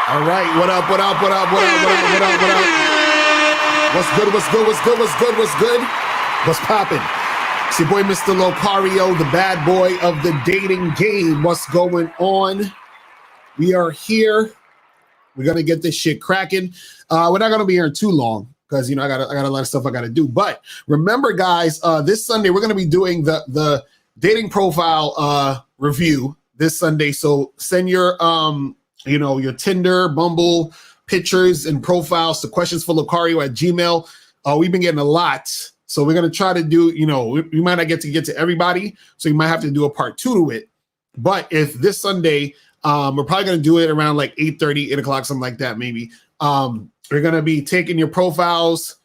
All right, what up, what up, what up, what up, what up, what up, what up? What's good, what's good, what's good, what's good, what's good? What's poppin'? It's your boy, Mr. Locario, the bad boy of the dating game. What's going on? We are here. We're gonna get this shit cracking. We're not gonna be here too long because I got a lot of stuff I gotta do. But remember, guys, this Sunday we're gonna be doing the dating profile review this Sunday. So send your your Tinder, Bumble pictures and profiles to questionsforlocario@gmail. We've been getting a lot. So we're going to try to do, we might not get to everybody. So you might have to do a part 2 to it. But if this Sunday, we're probably going to do it around like 8:30, 8 o'clock, something like that, maybe. We're going to be taking your profiles,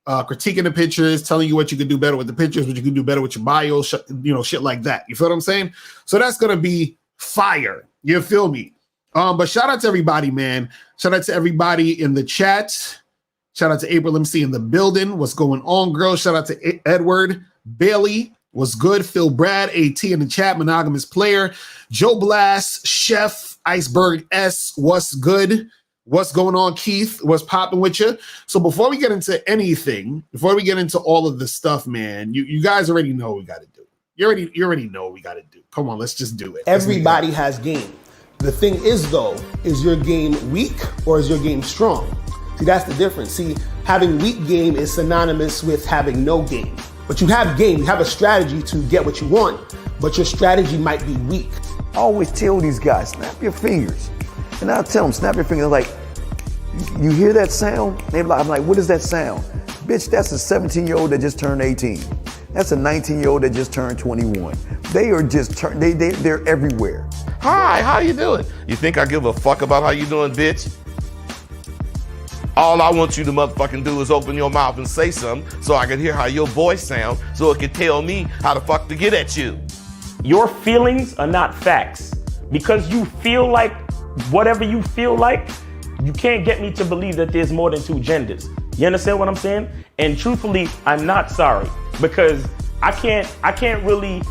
critiquing the pictures, telling you what you could do better with the pictures, what you could do better with your bio, shit like that. You feel what I'm saying? So that's going to be fire. You feel me? But shout out to everybody, man. Shout out to everybody in the chat. Shout out to April MC in the building. What's going on, girl? Shout out to Edward Bailey. What's good? Phil Brad, AT in the chat, monogamous player. Joe Blast, Chef, Iceberg S. What's good? What's going on, Keith? What's popping with you? So before we get into anything, before we get into all of this stuff, man, you guys already know what we got to do. You already know what we got to do. Come on, let's just do it. Everybody has game. The thing is, though, is your game weak or is your game strong? See, that's the difference. See, having weak game is synonymous with having no game. But you have game, you have a strategy to get what you want, but your strategy might be weak. I always tell these guys, snap your fingers. And I'll tell them, snap your fingers. Like, you hear that sound? I'm like, what is that sound? Bitch, that's a 17-year-old that just turned 18. That's a 19-year-old that just turned 21. They are just, they're everywhere. Hi, how you doing? You think I give a fuck about how you doing, bitch? All I want you to motherfucking do is open your mouth and say something so I can hear how your voice sounds so it can tell me how the fuck to get at you. Your feelings are not facts. Because you feel like whatever you feel like, you can't get me to believe that there's more than 2 genders. You understand what I'm saying? And truthfully, I'm not sorry because I can't really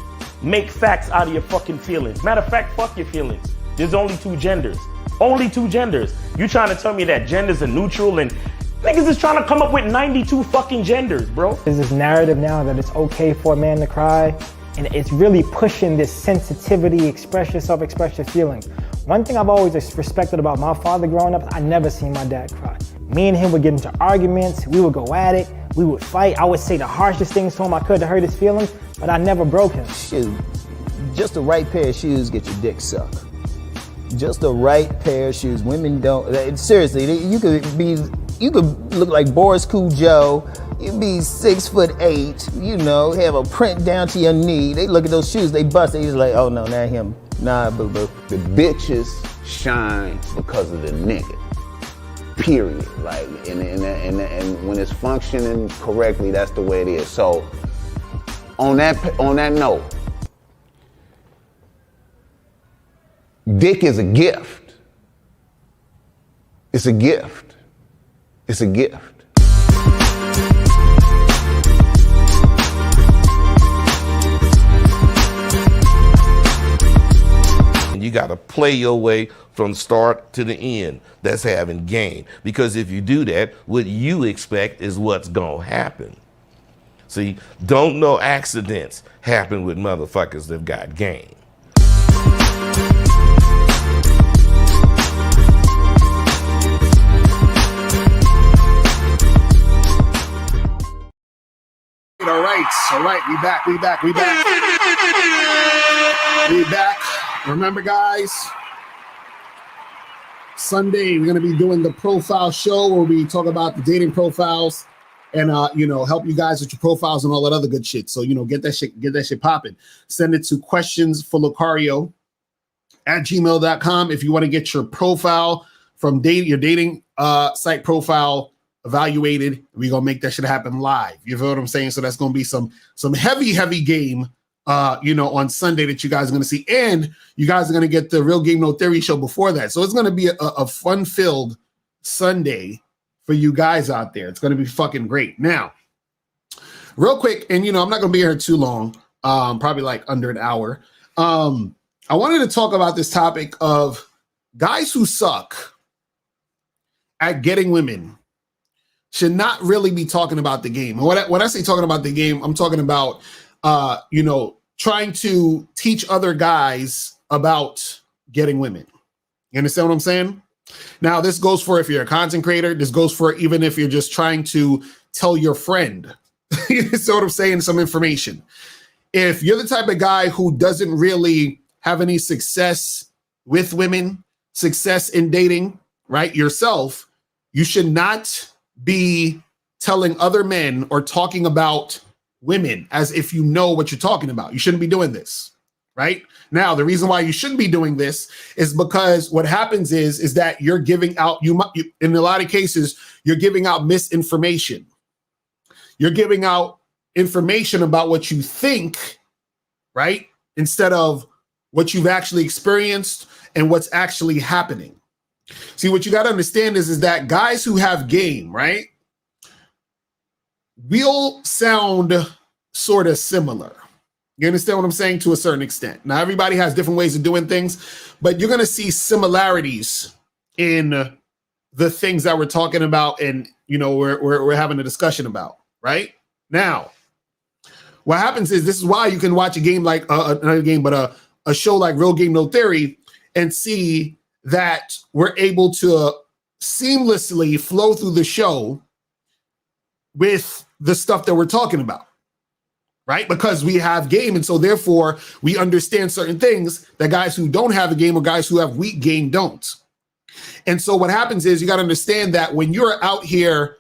make facts out of your fucking feelings. Matter of fact, fuck your feelings. There's only 2 genders. Only 2 genders. You trying to tell me that genders are neutral and niggas is trying to come up with 92 fucking genders, bro. There's this narrative now that it's okay for a man to cry, and it's really pushing this sensitivity, express yourself, express your feelings. One thing I've always respected about my father growing up, I never seen my dad cry. Me and him would get into arguments, we would go at it, we would fight. I would say the harshest things to him I could to hurt his feelings, but I never broke him. Shoot, just the right pair of shoes get your dick sucked. Just the right pair of shoes. Women don't, seriously, you could look like Boris Cujo, you'd be 6'8", have a print down to your knee. They look at those shoes, they bust, they just like, oh no, not him. Nah, boo-boo. The bitches shine because of the nigga. Period. Like, and when it's functioning correctly, that's the way it is. So, on that note, dick is a gift. It's a gift. It's a gift. You got to play your way from start to the end. That's having game. Because if you do that, what you expect is what's going to happen. See, don't no accidents happen with motherfuckers that got game. All right, we back. Remember, guys, Sunday we're gonna be doing the profile show where we talk about the dating profiles and help you guys with your profiles and all that other good shit. So get that shit popping. Send it to questionsforlocario@gmail.com if you want to get your profile from your dating site profile evaluated. We're gonna make that shit happen live. You feel what I'm saying? So that's gonna be some heavy game on Sunday that you guys are gonna see, and you guys are gonna get the Real Game No Theory show before that. So it's gonna be a fun-filled Sunday for you guys out there. It's gonna be fucking great. Now, real quick, and I'm not gonna be here too long, probably like under an hour. I wanted to talk about this topic of guys who suck at getting women should not really be talking about the game. When I say talking about the game, I'm talking about, trying to teach other guys about getting women. You understand what I'm saying? Now, this goes for if you're a content creator. This goes for even if you're just trying to tell your friend, you see what I'm saying, some information. If you're the type of guy who doesn't really have any success with women, success in dating, right, yourself, you should not be telling other men or talking about women as if you know what you're talking about. You shouldn't be doing this, right? Now, the reason why you shouldn't be doing this is because what happens is that you're giving out, in a lot of cases, you're giving out misinformation. You're giving out information about what you think, right? Instead of what you've actually experienced and what's actually happening. See, what you got to understand is that guys who have game, right, will sound sort of similar. You understand what I'm saying? To a certain extent. Now, everybody has different ways of doing things, but you're going to see similarities in the things that we're talking about and, we're having a discussion about, right? Now, what happens is this is why you can watch a game like, not a game, but a show like Real Game No Theory and see that we're able to seamlessly flow through the show with the stuff that we're talking about, right? Because we have game. And so therefore we understand certain things that guys who don't have a game or guys who have weak game don't. And so what happens is you got to understand that when you're out here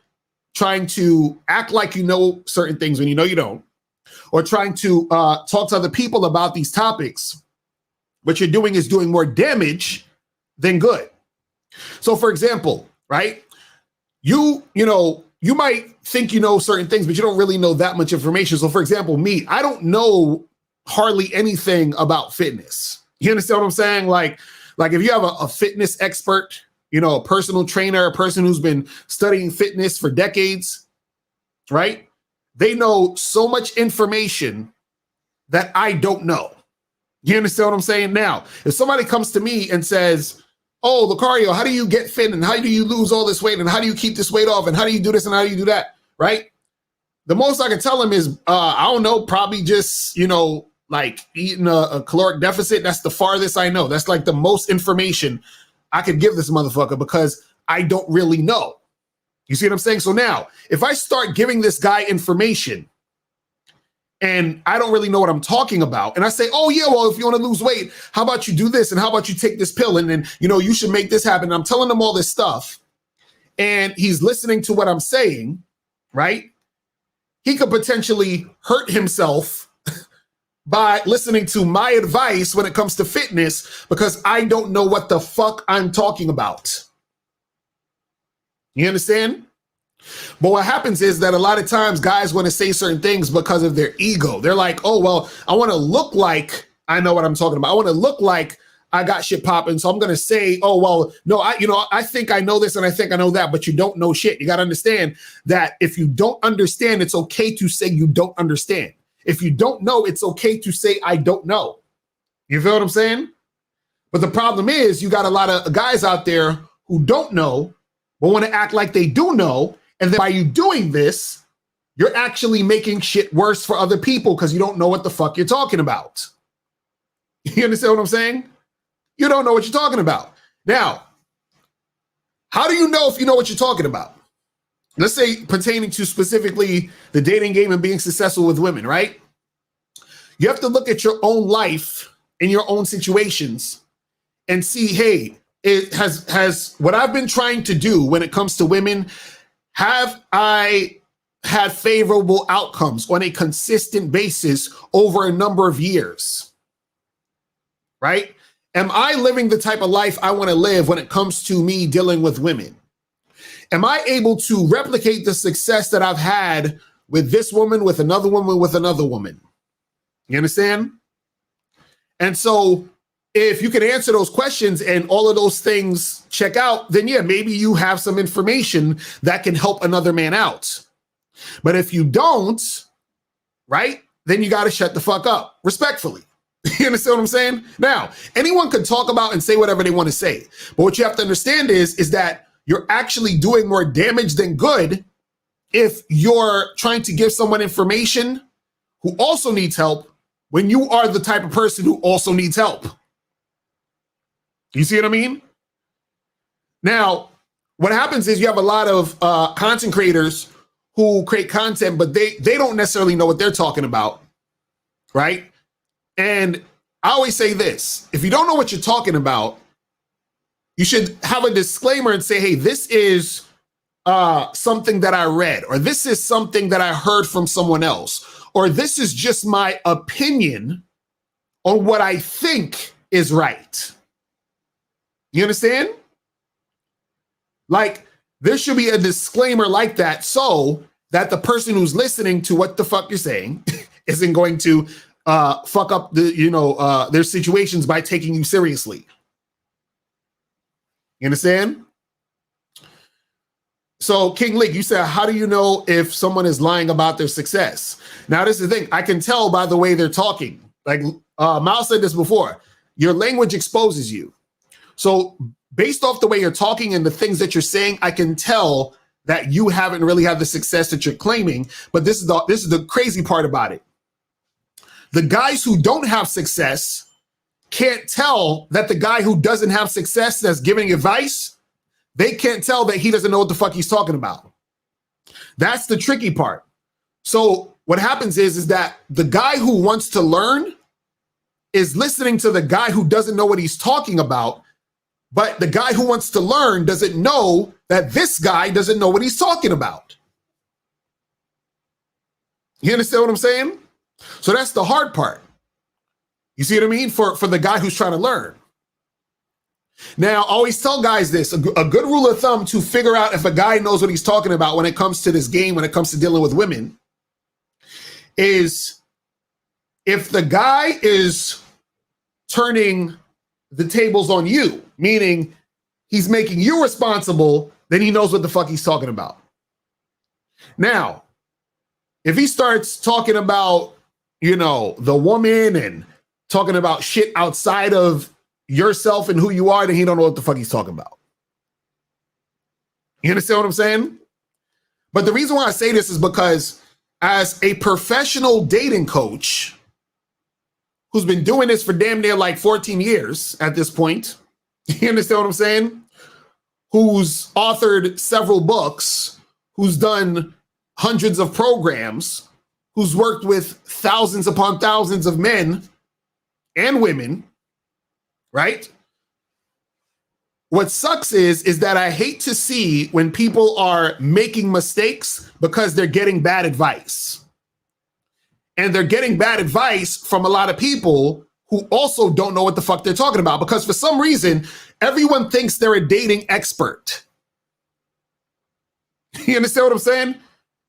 trying to act like you know certain things when you know you don't, or trying to talk to other people about these topics, what you're doing is doing more damage than good. So for example, right, you might think you know certain things, but you don't really know that much information. So for example, me, I don't know hardly anything about fitness. You understand what I'm saying? Like if you have a fitness expert, a personal trainer, a person who's been studying fitness for decades, right? They know so much information that I don't know. You understand what I'm saying? Now, if somebody comes to me and says, oh, Locario, how do you get fit? And how do you lose all this weight? And how do you keep this weight off? And how do you do this? And how do you do that? Right? The most I can tell them is, I don't know, probably just, like eating a caloric deficit. That's the farthest I know. That's like the most information I could give this motherfucker because I don't really know. You see what I'm saying? So now, if I start giving this guy information and I don't really know what I'm talking about, and I say, oh yeah, well, if you want to lose weight, how about you do this? And how about you take this pill? And then, you should make this happen. And I'm telling him all this stuff. And he's listening to what I'm saying, right? He could potentially hurt himself by listening to my advice when it comes to fitness because I don't know what the fuck I'm talking about. You understand? But what happens is that a lot of times guys want to say certain things because of their ego. They're like, oh, well, I want to look like I know what I'm talking about. I want to look like I got shit popping. So I'm going to say, oh, well, no, I think I know this and I think I know that, but you don't know shit. You got to understand that if you don't understand, it's okay to say you don't understand. If you don't know, it's okay to say I don't know. You feel what I'm saying? But the problem is you got a lot of guys out there who don't know, but want to act like they do know. And then by you doing this, you're actually making shit worse for other people because you don't know what the fuck you're talking about. You understand what I'm saying? You don't know what you're talking about. Now, how do you know if you know what you're talking about? Let's say pertaining to specifically the dating game and being successful with women, right? You have to look at your own life and your own situations and see, hey, it has what I've been trying to do when it comes to women, have I had favorable outcomes on a consistent basis over a number of years, right? Am I living the type of life I want to live when it comes to me dealing with women? Am I able to replicate the success that I've had with this woman, with another woman, with another woman? You understand? And so if you can answer those questions and all of those things check out, then yeah, maybe you have some information that can help another man out. But if you don't, right, then you got to shut the fuck up, respectfully. You understand what I'm saying? Now, anyone can talk about and say whatever they want to say. But what you have to understand is that you're actually doing more damage than good if you're trying to give someone information who also needs help when you are the type of person who also needs help. You see what I mean? Now, what happens is you have a lot of content creators who create content, but they don't necessarily know what they're talking about, right? And I always say this: if you don't know what you're talking about, you should have a disclaimer and say, hey, this is something that I read, or this is something that I heard from someone else, or this is just my opinion on what I think is right. You understand? Like, there should be a disclaimer like that so that the person who's listening to what the fuck you're saying isn't going to fuck up their situations by taking you seriously. You understand? So, King League, you said, how do you know if someone is lying about their success? Now, this is the thing. I can tell by the way they're talking. Like Miles said this before. Your language exposes you. So, based off the way you're talking and the things that you're saying, I can tell that you haven't really had the success that you're claiming. But this is the crazy part about it. The guys who don't have success can't tell that the guy who doesn't have success that's giving advice, they can't tell that he doesn't know what the fuck he's talking about. That's the tricky part. So what happens is that the guy who wants to learn is listening to the guy who doesn't know what he's talking about, but the guy who wants to learn doesn't know that this guy doesn't know what he's talking about. You understand what I'm saying? So that's the hard part. You see what I mean? For the guy who's trying to learn. Now, I always tell guys this, a good rule of thumb to figure out if a guy knows what he's talking about when it comes to this game, when it comes to dealing with women, is if the guy is turning the tables on you, meaning he's making you responsible, then he knows what the fuck he's talking about. Now, if he starts talking about, the woman and talking about shit outside of yourself and who you are, then he don't know what the fuck he's talking about. You understand what I'm saying? But the reason why I say this is because as a professional dating coach who's been doing this for damn near like 14 years at this point, you understand what I'm saying? Who's authored several books, who's done hundreds of programs, who's worked with thousands upon thousands of men and women, right? What sucks is that I hate to see when people are making mistakes because they're getting bad advice. And they're getting bad advice from a lot of people who also don't know what the fuck they're talking about, because for some reason, everyone thinks they're a dating expert. You understand what I'm saying?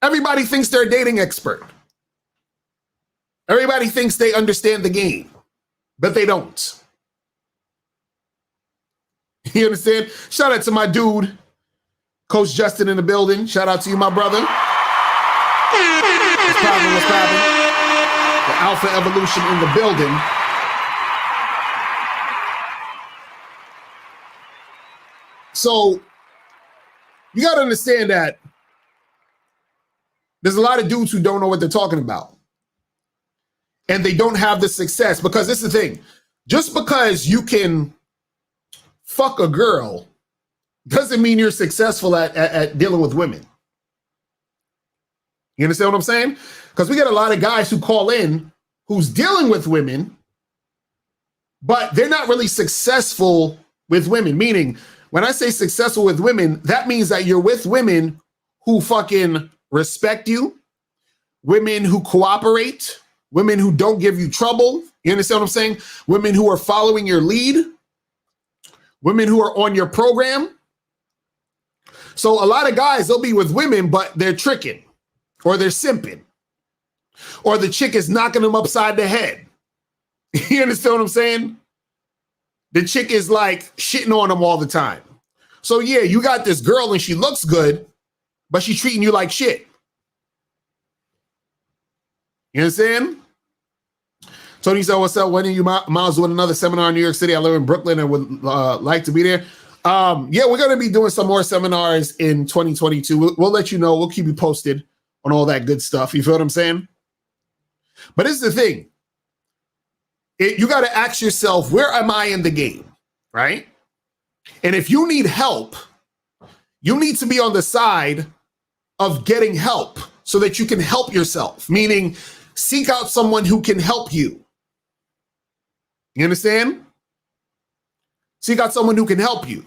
Everybody thinks they're a dating expert. Everybody thinks they understand the game, but they don't. You understand? Shout out to my dude, Coach Justin in the building. Shout out to you, my brother. What's poppin', what's poppin'? The Alpha Evolution in the building. So, you got to understand that there's a lot of dudes who don't know what they're talking about. And they don't have the success, because this is the thing. Just because you can fuck a girl doesn't mean you're successful at dealing with women. You understand what I'm saying? Because we get a lot of guys who call in who's dealing with women, but they're not really successful with women. Meaning, when I say successful with women, that means that you're with women who fucking respect you, women who cooperate, women who don't give you trouble. You understand what I'm saying? Women who are following your lead, women who are on your program. So a lot of guys, they'll be with women, but they're tricking, or they're simping, or the chick is knocking them upside the head. You understand what I'm saying? The chick is like shitting on them all the time. So yeah, you got this girl and she looks good, but she's treating you like shit. You understand? Tony said, what's up? When are you, Miles, doing another seminar in New York City? I live in Brooklyn and would like to be there. Yeah, we're going to be doing some more seminars in 2022. We'll let you know. We'll keep you posted on all that good stuff. You feel what I'm saying? But this is the thing. You got to ask yourself, where am I in the game, right? And if you need help, you need to be on the side of getting help so that you can help yourself, meaning seek out someone who can help you. You understand? Seek out someone who can help you.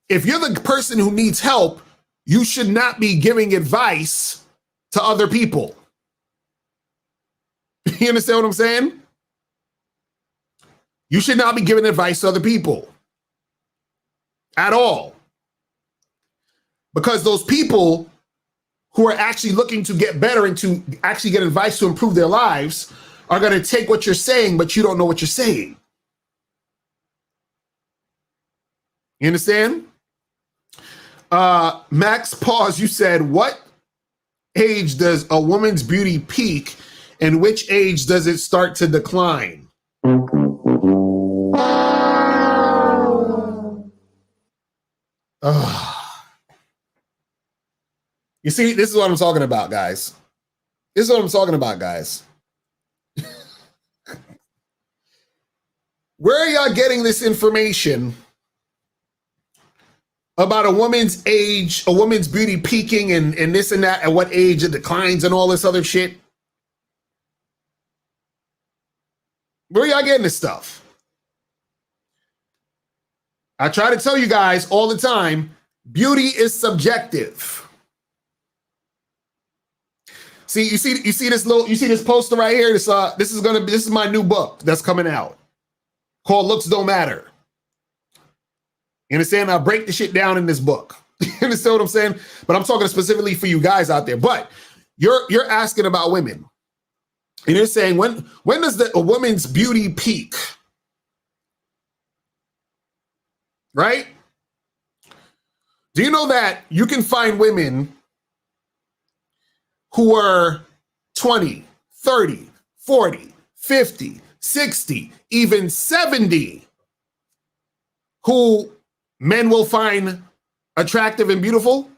If you're the person who needs help, you should not be giving advice to other people. You understand what I'm saying? You should not be giving advice to other people at all. Because those people who are actually looking to get better and to actually get advice to improve their lives are going to take what you're saying, but you don't know what you're saying. You understand? Max, pause. You said, what age does a woman's beauty peak and which age does it start to decline? You see, this is what I'm talking about, guys. This is what I'm talking about, guys. Where are y'all getting this information about a woman's age, a woman's beauty peaking and this and that, at what age it declines and all this other shit? Where are y'all getting this stuff? I try to tell you guys all the time, beauty is subjective. See, you see this poster right here. This is my new book that's coming out called Looks Don't Matter. You understand? I break the shit down in this book. You understand what I'm saying? But I'm talking specifically for you guys out there. But you're asking about women. And you're saying, when does a woman's beauty peak? Right? Do you know that you can find women who are 20, 30, 40, 50, 60, even 70, who men will find attractive and beautiful?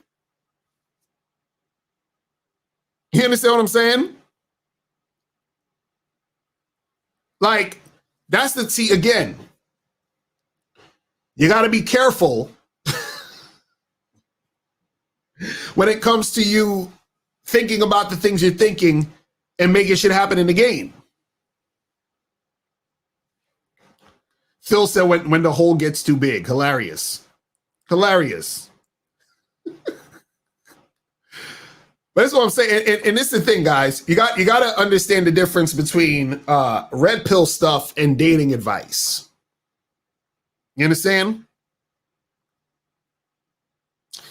You understand what I'm saying? Like, that's again, you got to be careful when it comes to you thinking about the things you're thinking and making shit happen in the game. Phil said when the hole gets too big. Hilarious. Hilarious. But that's what I'm saying. And this is the thing, guys. You got to understand the difference between red pill stuff and dating advice. You understand?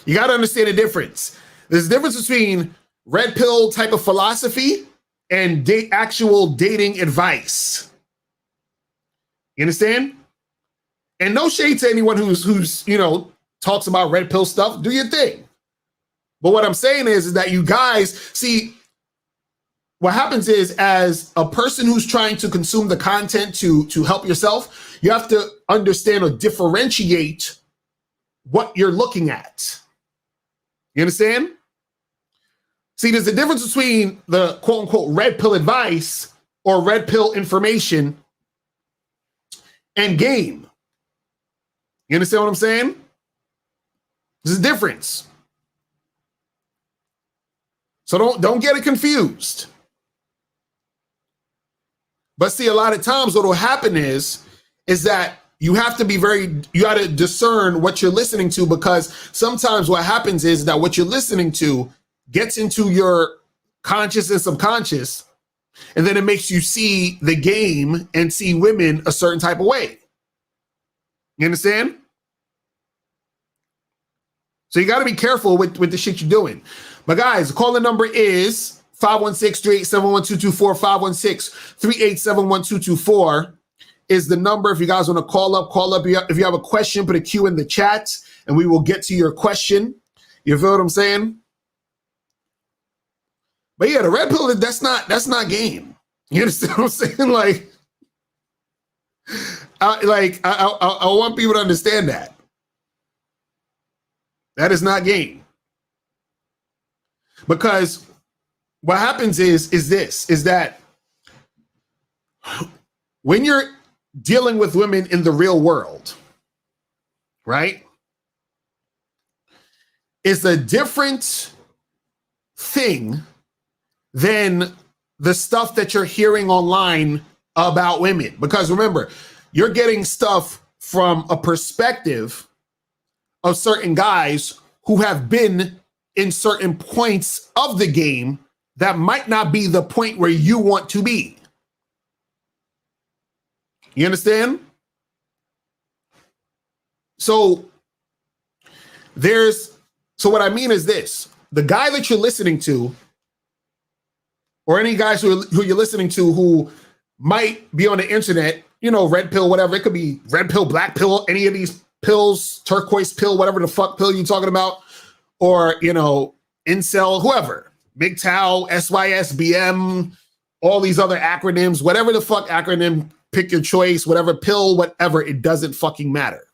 You got to understand the difference. There's a difference between red pill type of philosophy and actual dating advice. You understand? And no shade to anyone who's talks about red pill stuff. Do your thing. But what I'm saying is that you guys see, what happens is, as a person who's trying to consume the content to help yourself, you have to understand or differentiate what you're looking at. You understand? See, there's a difference between the quote unquote red pill advice or red pill information and game. You understand what I'm saying? There's a difference. So don't get it confused. But see, a lot of times what will happen is that you have to you got to discern what you're listening to, because sometimes what happens is that what you're listening to gets into your conscious and subconscious, and then it makes you see the game and see women a certain type of way. You understand? So you got to be careful with the shit you're doing. But guys, the calling number is 516-387-1224, 516-387-1224 is the number. If you guys want to call up. If you have a question, put a Q in the chat and we will get to your question. You feel what I'm saying? But yeah, the red pill, that's not game. You understand what I'm saying? I want people to understand that. That is not game. Because what happens is that when you're dealing with women in the real world, right? It's a different thing than the stuff that you're hearing online about women. Because remember, you're getting stuff from a perspective of certain guys who have been in certain points of the game that might not be the point where you want to be. You understand? So what I mean is this: the guy that you're listening to, or any guys who you're listening to who might be on the internet, you know, red pill, whatever. It could be red pill, black pill, any of these pills, turquoise pill, whatever the fuck pill you're talking about, or, you know, incel, whoever, MGTOW, SYSBM, all these other acronyms, whatever the fuck acronym, pick your choice, whatever pill, whatever, it doesn't fucking matter.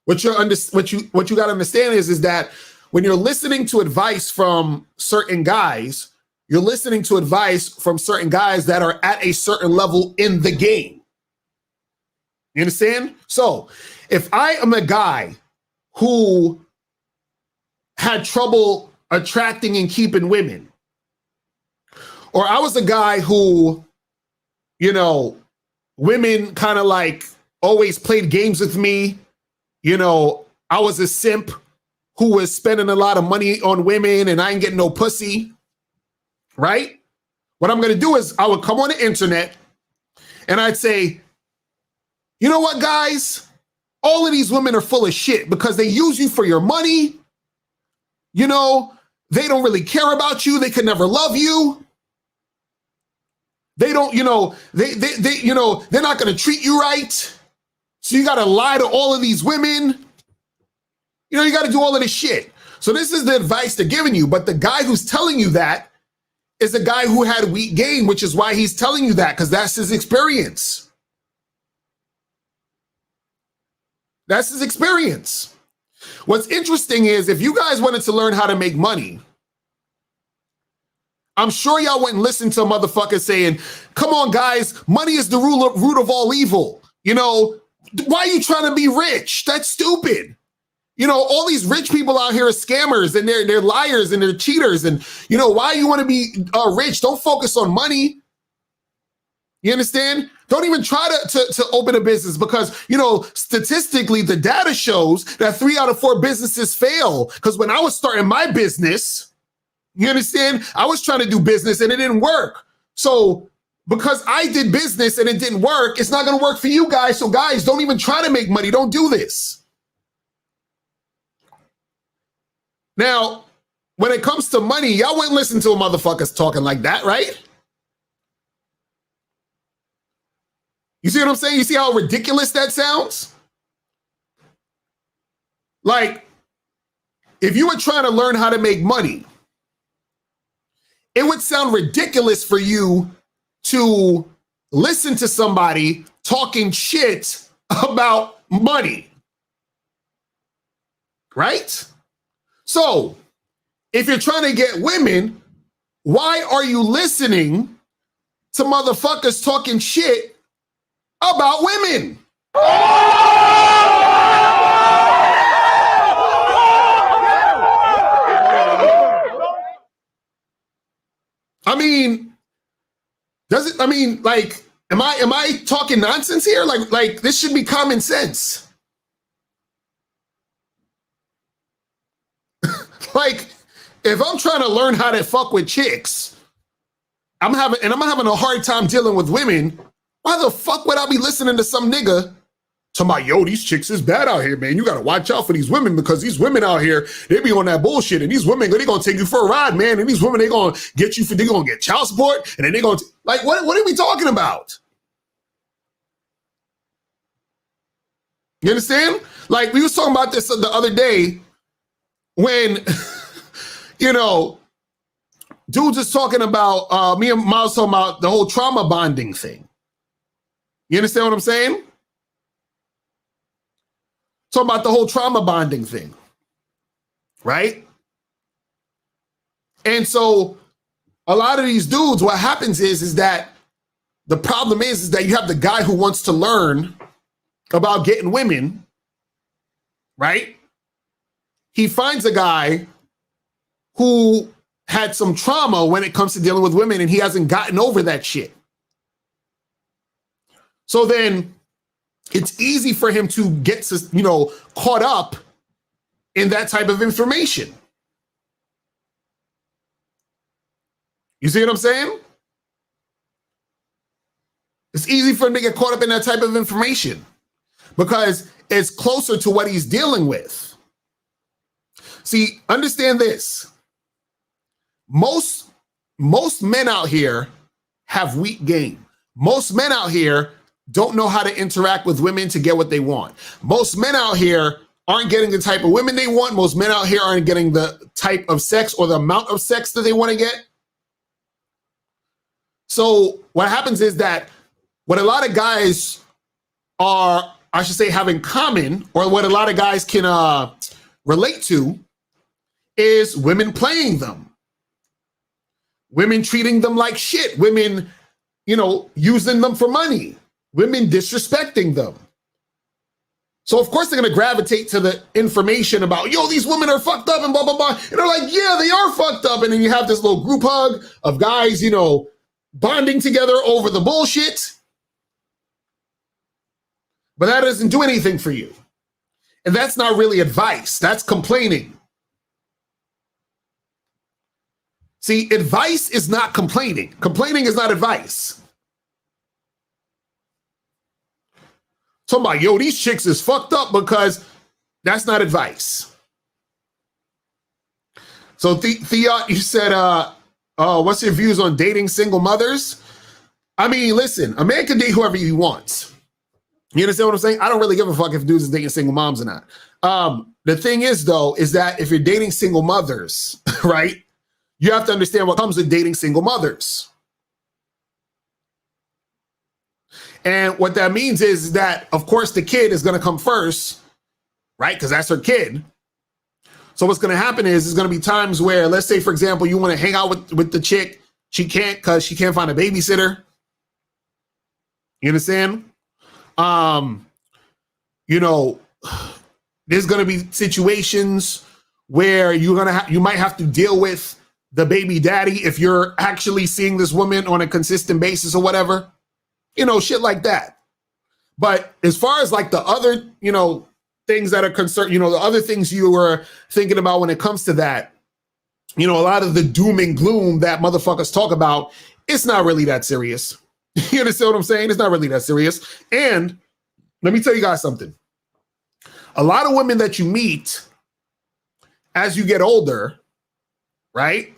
What you got to understand is that when you're listening to advice from certain guys, you're listening to advice from certain guys that are at a certain level in the game. You understand? So if I am a guy who had trouble attracting and keeping women, or I was a guy who, you know, women kind of like always played games with me, you know, I was a simp who was spending a lot of money on women and I ain't getting no pussy, right? What I'm going to do is I would come on the internet and I'd say, you know what, guys? All of these women are full of shit because they use you for your money. You know, they don't really care about you. They could never love you. They don't, you know, they're not going to treat you right. So you got to lie to all of these women. You know, you got to do all of this shit. So this is the advice they're giving you. But the guy who's telling you that is a guy who had weak game, which is why he's telling you that, because that's his experience. That's his experience. What's interesting is if you guys wanted to learn how to make money, I'm sure y'all wouldn't listen to a motherfucker saying, come on, guys, money is the root of all evil. You know, why are you trying to be rich? That's stupid. You know, all these rich people out here are scammers and they're liars and they're cheaters. And, you know, why you want to be rich? Don't focus on money. You understand? Don't even try to open a business because, you know, statistically, the data shows that 3 out of 4 businesses fail. Because when I was starting my business, you understand? I was trying to do business and it didn't work. So because I did business and it didn't work, it's not going to work for you guys. So guys, don't even try to make money. Don't do this. Now, when it comes to money, y'all wouldn't listen to a motherfuckers talking like that, right? You see what I'm saying? You see how ridiculous that sounds? Like, if you were trying to learn how to make money, it would sound ridiculous for you to listen to somebody talking shit about money, right? So, if you're trying to get women, why are you listening to motherfuckers talking shit about women? I mean, like, am I talking nonsense here? Like this should be common sense. Like, if I'm trying to learn how to fuck with chicks, I'm having a hard time dealing with women, why the fuck would I be listening to some nigga talking about, yo, these chicks is bad out here, man. You got to watch out for these women because these women out here, they be on that bullshit. And these women, they going to take you for a ride, man. And these women, they going to get you they going to get child support. And then they going to, like, what are we talking about? You understand? Like, we was talking about this the other day when, you know, dudes is talking about, me and Miles talking about the whole trauma bonding thing. You understand what I'm saying? Talking about the whole trauma bonding thing, right? And so a lot of these dudes, what happens is that the problem is that you have the guy who wants to learn about getting women, right? He finds a guy who had some trauma when it comes to dealing with women, and he hasn't gotten over that shit. So then it's easy for him to get, caught up in that type of information. You see what I'm saying? It's easy for him to get caught up in that type of information because it's closer to what he's dealing with. See, understand this. Most men out here have weak game. Most men out here don't know how to interact with women to get what they want. Most men out here aren't getting the type of women they want. Most men out here aren't getting the type of sex or the amount of sex that they want to get. So what happens is that what a lot of guys are, I should say, have in common, or what a lot of guys can relate to, is women playing them. Women treating them like shit. Women, using them for money. Women disrespecting them. So of course they're going to gravitate to the information about, these women are fucked up and blah, blah, blah. And they're like, yeah, they are fucked up. And then you have this little group hug of guys, bonding together over the bullshit. But that doesn't do anything for you. And that's not really advice. That's complaining. See, advice is not complaining. Complaining is not advice. Talking about, these chicks is fucked up, because that's not advice. So Thea, you said, what's your views on dating single mothers? I mean, listen, a man can date whoever he wants. You understand what I'm saying? I don't really give a fuck if dudes is dating single moms or not. The thing is, though, is that if you're dating single mothers, right, you have to understand what comes with dating single mothers. And what that means is that, of course, the kid is going to come first, right? Because that's her kid. So what's going to happen is there's going to be times where, let's say, for example, you want to hang out with the chick. She can't because she can't find a babysitter. You understand? There's going to be situations where you might have to deal with the baby daddy if you're actually seeing this woman on a consistent basis or whatever. Shit like that. But as far as like the other, things that are concerned, the other things you were thinking about when it comes to that, a lot of the doom and gloom that motherfuckers talk about, it's not really that serious. You understand what I'm saying? It's not really that serious. And let me tell you guys something. A lot of women that you meet as you get older, right,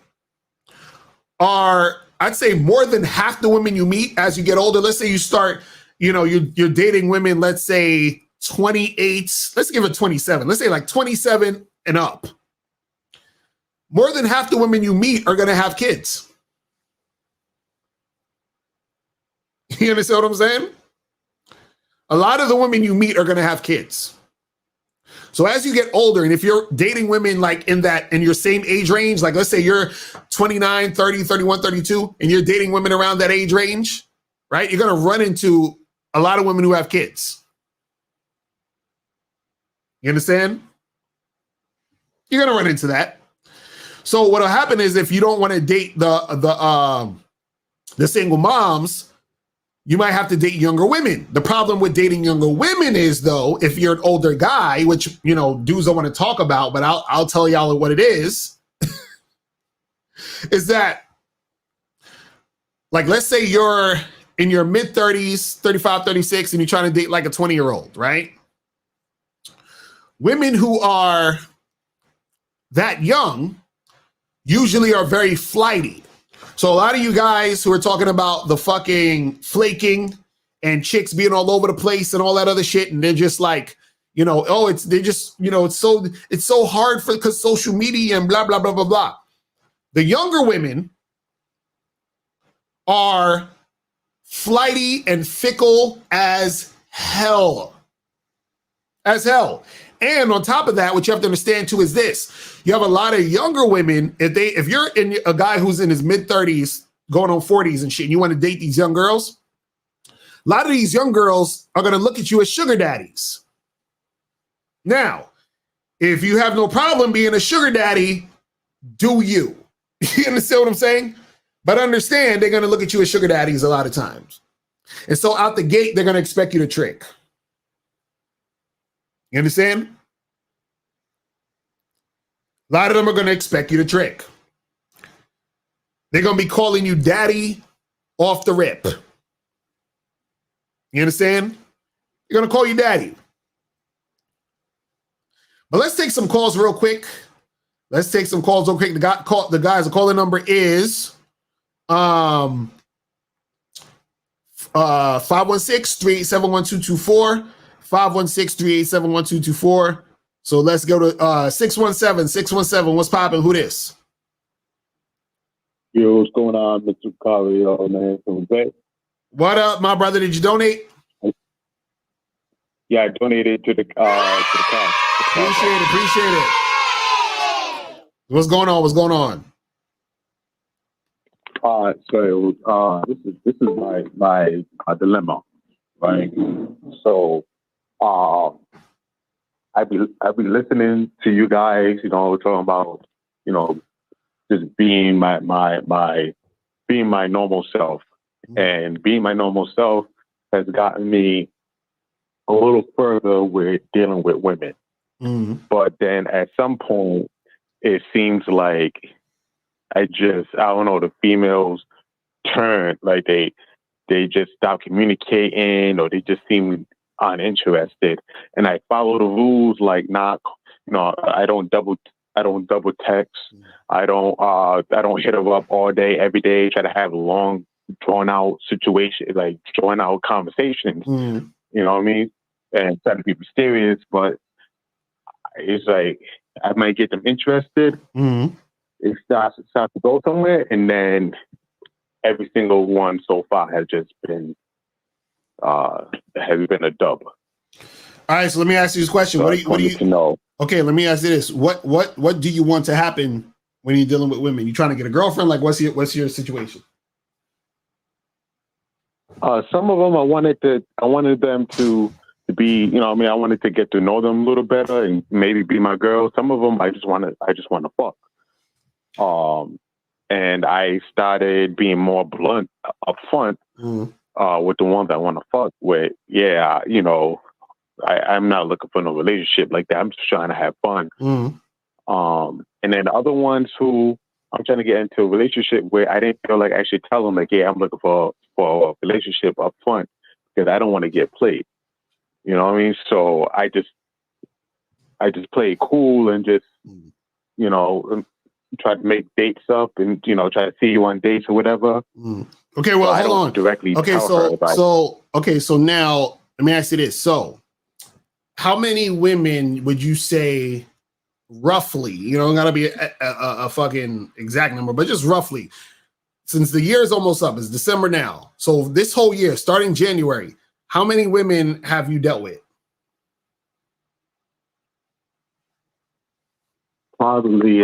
are, I'd say, more than half the women you meet as you get older. Let's say you start, you're dating women, let's say 28, let's give it 27. Let's say like 27 and up. More than half the women you meet are going to have kids. You understand what I'm saying? A lot of the women you meet are going to have kids. So as you get older, and if you're dating women like in your same age range, like let's say you're 29, 30, 31, 32, and you're dating women around that age range, right? You're going to run into a lot of women who have kids. You understand? You're going to run into that. So what'll happen is if you don't want to date the single moms, you might have to date younger women. The problem with dating younger women is, though, if you're an older guy, which, dudes don't want to talk about, but I'll tell y'all what it is, is that, like, let's say you're in your mid-30s, 35, 36, and you're trying to date like a 20-year-old, right? Women who are that young usually are very flighty. So a lot of you guys who are talking about the fucking flaking and chicks being all over the place and all that other shit, and they're just like, it's so hard because social media and blah, blah, blah, blah, blah. The younger women are flighty and fickle as hell. as hell. And on top of that, what you have to understand too is this: you have a lot of younger women. If you're in a guy who's in his mid-30s, going on 40s and shit, and you want to date these young girls, a lot of these young girls are going to look at you as sugar daddies. Now, if you have no problem being a sugar daddy, do you? You understand what I'm saying? But understand, they're going to look at you as sugar daddies a lot of times. And so out the gate, they're going to expect you to trick. You understand? A lot of them are going to expect you to trick. They're going to be calling you daddy off the rip. You understand? They're going to call you daddy. But let's take some calls real quick. The guy's calling number is 516-387-1224. 516-387-1224. So let's go to 617. What's popping? Who this? Yo, what's going on, Mr. Locario, man? From Vet. What up, my brother? Did you donate? Yeah, I donated to the cast. Appreciate it. What's going on? This is my dilemma, right? So, I be listening to you guys, talking about, just being my normal self, and being my normal self has gotten me a little further with dealing with women. But then at some point, it seems like I don't know, the females turn, like they just stop communicating, or they just seem uninterested. And I follow the rules, like I don't double text. I don't hit her up all day, every day, try to have long, drawn out conversations. You know what I mean? And try to be mysterious, but it's like I might get them interested. It starts to go somewhere, and then every single one so far has just been a dub. All right, so let me ask you this question. So What do you know? Okay, let me ask you this. What do you want to happen when you're dealing with women? You trying to get a girlfriend? Like, what's your situation? Some of them I wanted them to be, I wanted to get to know them a little better and maybe be my girl. Some of them I just want to fuck. And I started being more blunt up front with the ones I want to fuck with. Yeah, I'm not looking for no relationship like that. I'm just trying to have fun. And then the other ones who I'm trying to get into a relationship with, I didn't feel like I should tell them, like, yeah, I'm looking for a relationship up front, because I don't want to get played. You know what I mean? So I just play it cool and just, try to make dates up and, try to see you on dates or whatever. Okay, well, so hold on. Directly so now let me ask you this. So how many women would you say roughly, it gotta be a fucking exact number, but just roughly, since the year is almost up, it's December now. So this whole year, starting January, how many women have you dealt with? Probably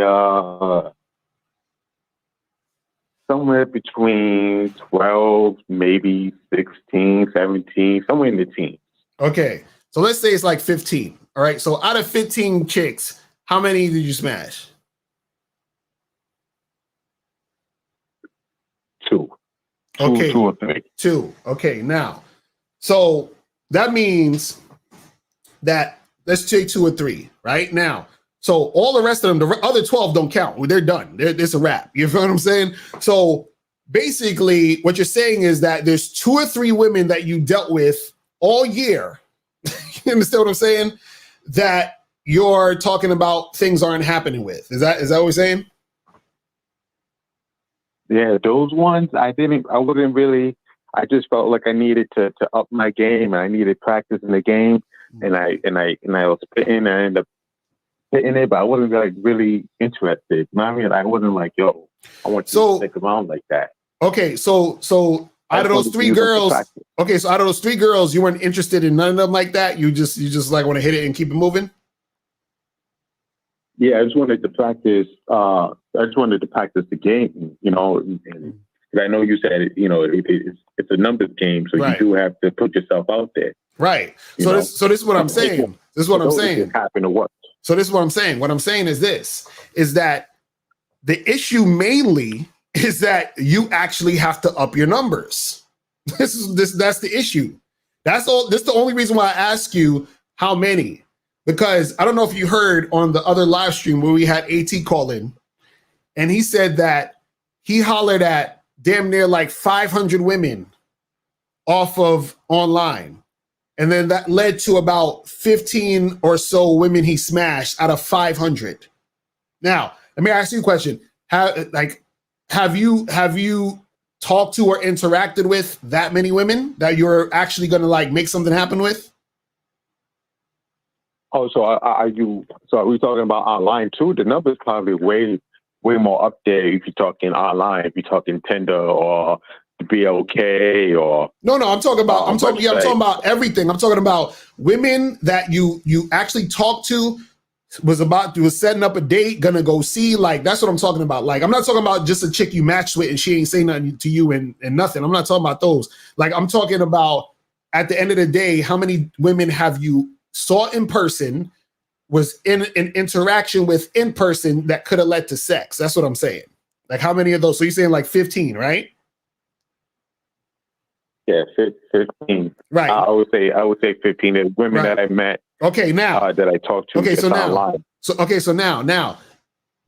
somewhere between 12, maybe 16, 17, somewhere in the teens. Okay, so let's say it's like 15. All right, so out of 15 chicks, how many did you smash? 2. Okay. 2 or 3. 2. Okay, now, so that means that, let's say 2 or 3, right? Now, so all the rest of them, the other 12 don't count. They're done. It's a wrap. You feel what I'm saying? So basically, what you're saying is that there's 2 or 3 women that you dealt with all year. You understand what I'm saying? That you're talking about things aren't happening with. Is that what we're saying? Yeah, those ones I just felt like I needed to up my game, and I needed practice in the game, and I was spitting, and I ended up hitting it, but I wasn't like really interested. You know what I mean? I wasn't like, yo, I want you to stick around like that. Okay, so Out of those three girls, okay, so out of those three girls, you weren't interested in none of them like that. You just like want to hit it and keep it moving. Yeah, I just wanted to practice. I just wanted to practice the game, you know. And I know you said, you know, it's a numbers game, so Right. you do have to put yourself out there. Right. So this is what I'm saying. This is what I'm saying. Happen to what? So this is what I'm saying. What I'm saying is this: is that the issue mainly is that you actually have to up your numbers. That's the issue. That's all. This is the only reason why I ask you how many. Because I don't know if you heard on the other live stream where we had AT call in, and he said that he hollered at damn near like 500 women off of online. And then that led to about 15 or so women he smashed out of 500. Now, let me ask you a question. Have you talked to or interacted with that many women that you're actually going to like make something happen with? Oh, so are we talking about online too? The number's probably way more up there if you're talking online, if you're talking Tinder or the BLK or No, I'm talking about everything. I'm talking about women that you actually talked to, was setting up a date, gonna go see. Like, that's what I'm talking about. Like, I'm not talking about just a chick you matched with and she ain't saying nothing to you and nothing. I'm not talking about those. Like, I'm talking about at the end of the day, how many women have you saw in person, was in an interaction with in person that could have led to sex? That's what I'm saying. Like, how many of those? So you're saying like 15, right? Yeah, 15. Right. I would say 15. There's women that I met. Okay, now that I talked to. Okay, so now, online.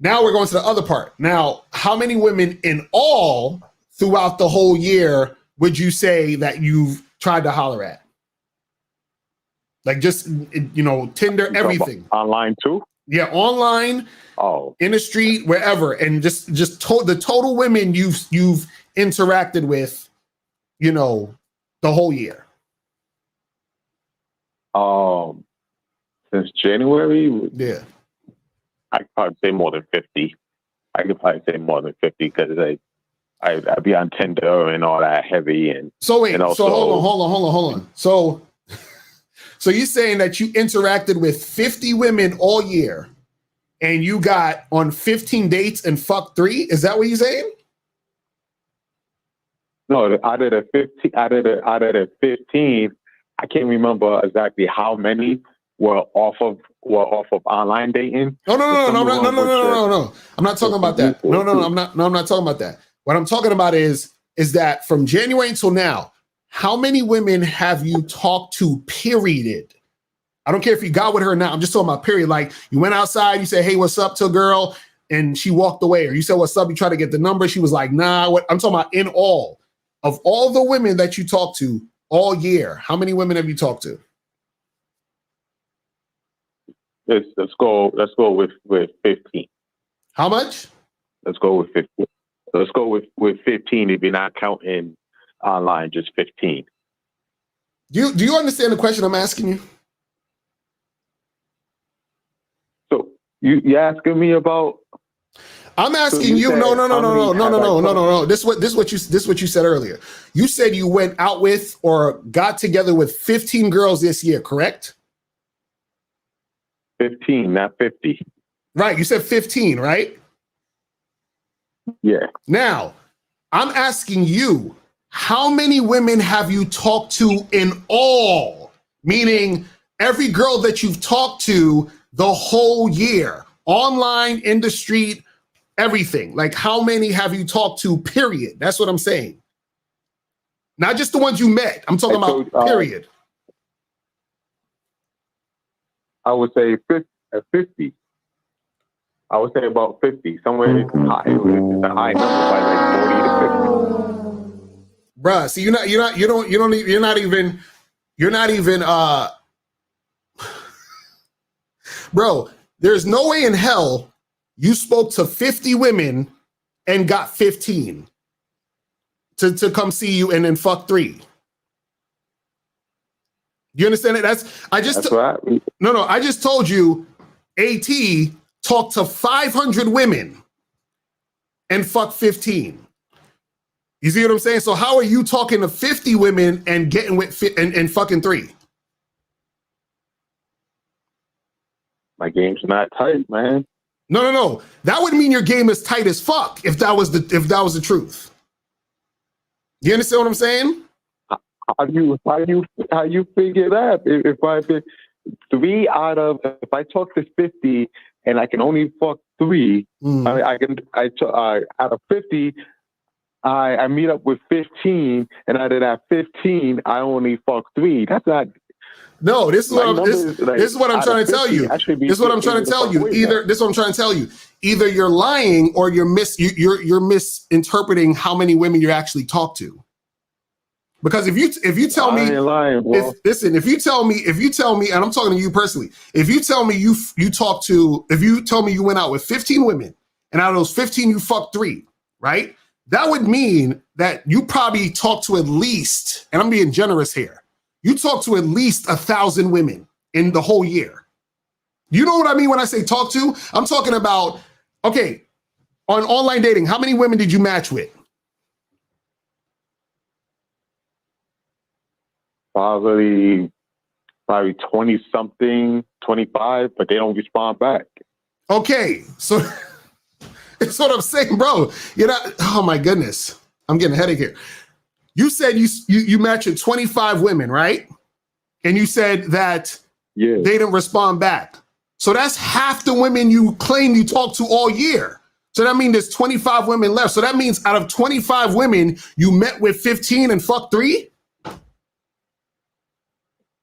Now we're going to the other part. Now, how many women in all throughout the whole year would you say that you've tried to holler at? Like, just, you know, Tinder, everything. Online too? Yeah, online. Oh, in the street, wherever, and just the total women you've interacted with, you know, the whole year. Since January. Yeah, I could probably say more than 50. I could probably say more than 50 because I be on Tinder and all that heavy and. So wait, and also, so hold on. So you're saying that you interacted with 50 women all year and you got on 15 dates and fucked 3? Is that what you're saying? No, out of the 15, I can't remember exactly how many were off of online dating. No. I'm not talking about that. No, I'm not talking about that. What I'm talking about is that from January until now, how many women have you talked to, period? I don't care if you got with her or not. I'm just talking about period. Like, you went outside, you said, hey, what's up to a girl? And she walked away. Or you said, what's up? You tried to get the number. She was like, nah. What I'm talking about in all. Of all the women that you talked to all year, how many women have you talked to? Let's go with 15. How much? Let's go with 15. Let's go with 15 if you're not counting online, just 15. Do you understand the question I'm asking you? So you asking me about? I'm asking you. No. This is what you said earlier. You said you went out with or got together with 15 girls this year, correct? 15, not 50. Right. You said 15, right? Yeah. Now, I'm asking you, how many women have you talked to in all? Meaning every girl that you've talked to the whole year, online, in the street, everything. Like, how many have you talked to, period? That's what I'm saying. Not just the ones you met. I'm talking about period. I would say 50. I would say about 50. Somewhere it's high. It's a high number by like 40 to 50. Bruh, see, you're not even bro, there's no way in hell you spoke to 50 women and got 15 to come see you and then fuck 3. You understand it? I just told you AT talked to 500 women and fuck 15. You see what I'm saying? So how are you talking to 50 women and getting with and fucking 3? My game's not tight, man. No. That would mean your game is tight as fuck if that was the truth. You understand what I'm saying? How you figure that? If I pick 3 out of, if I talk to 50 and I can only fuck 3, out of 50, I meet up with 15, and out of that 15, I only fuck 3. That's not. No, this is what I'm trying to tell you. This is what I'm trying to tell you. This is what I'm trying to tell you. Either you're lying or you're misinterpreting how many women you actually talk to. Because if you tell me, if you tell me, and I'm talking to you personally, if you tell me if you tell me you went out with 15 women, and out of those 15 you fucked 3, right? That would mean that you probably talked to at least, and I'm being generous here, you talk to at least 1,000 women in the whole year. You know what I mean when I say talk to? I'm talking about, okay, on online dating, how many women did you match with? Probably 20 something, 25, but they don't respond back. Okay, so it's what I'm saying, bro. You're not, oh my goodness. I'm getting a headache here. You said you matched with 25 women, right? And you said that they didn't respond back. So that's half the women you claim you talked to all year. So that means there's 25 women left. So that means out of 25 women, you met with 15 and fucked 3?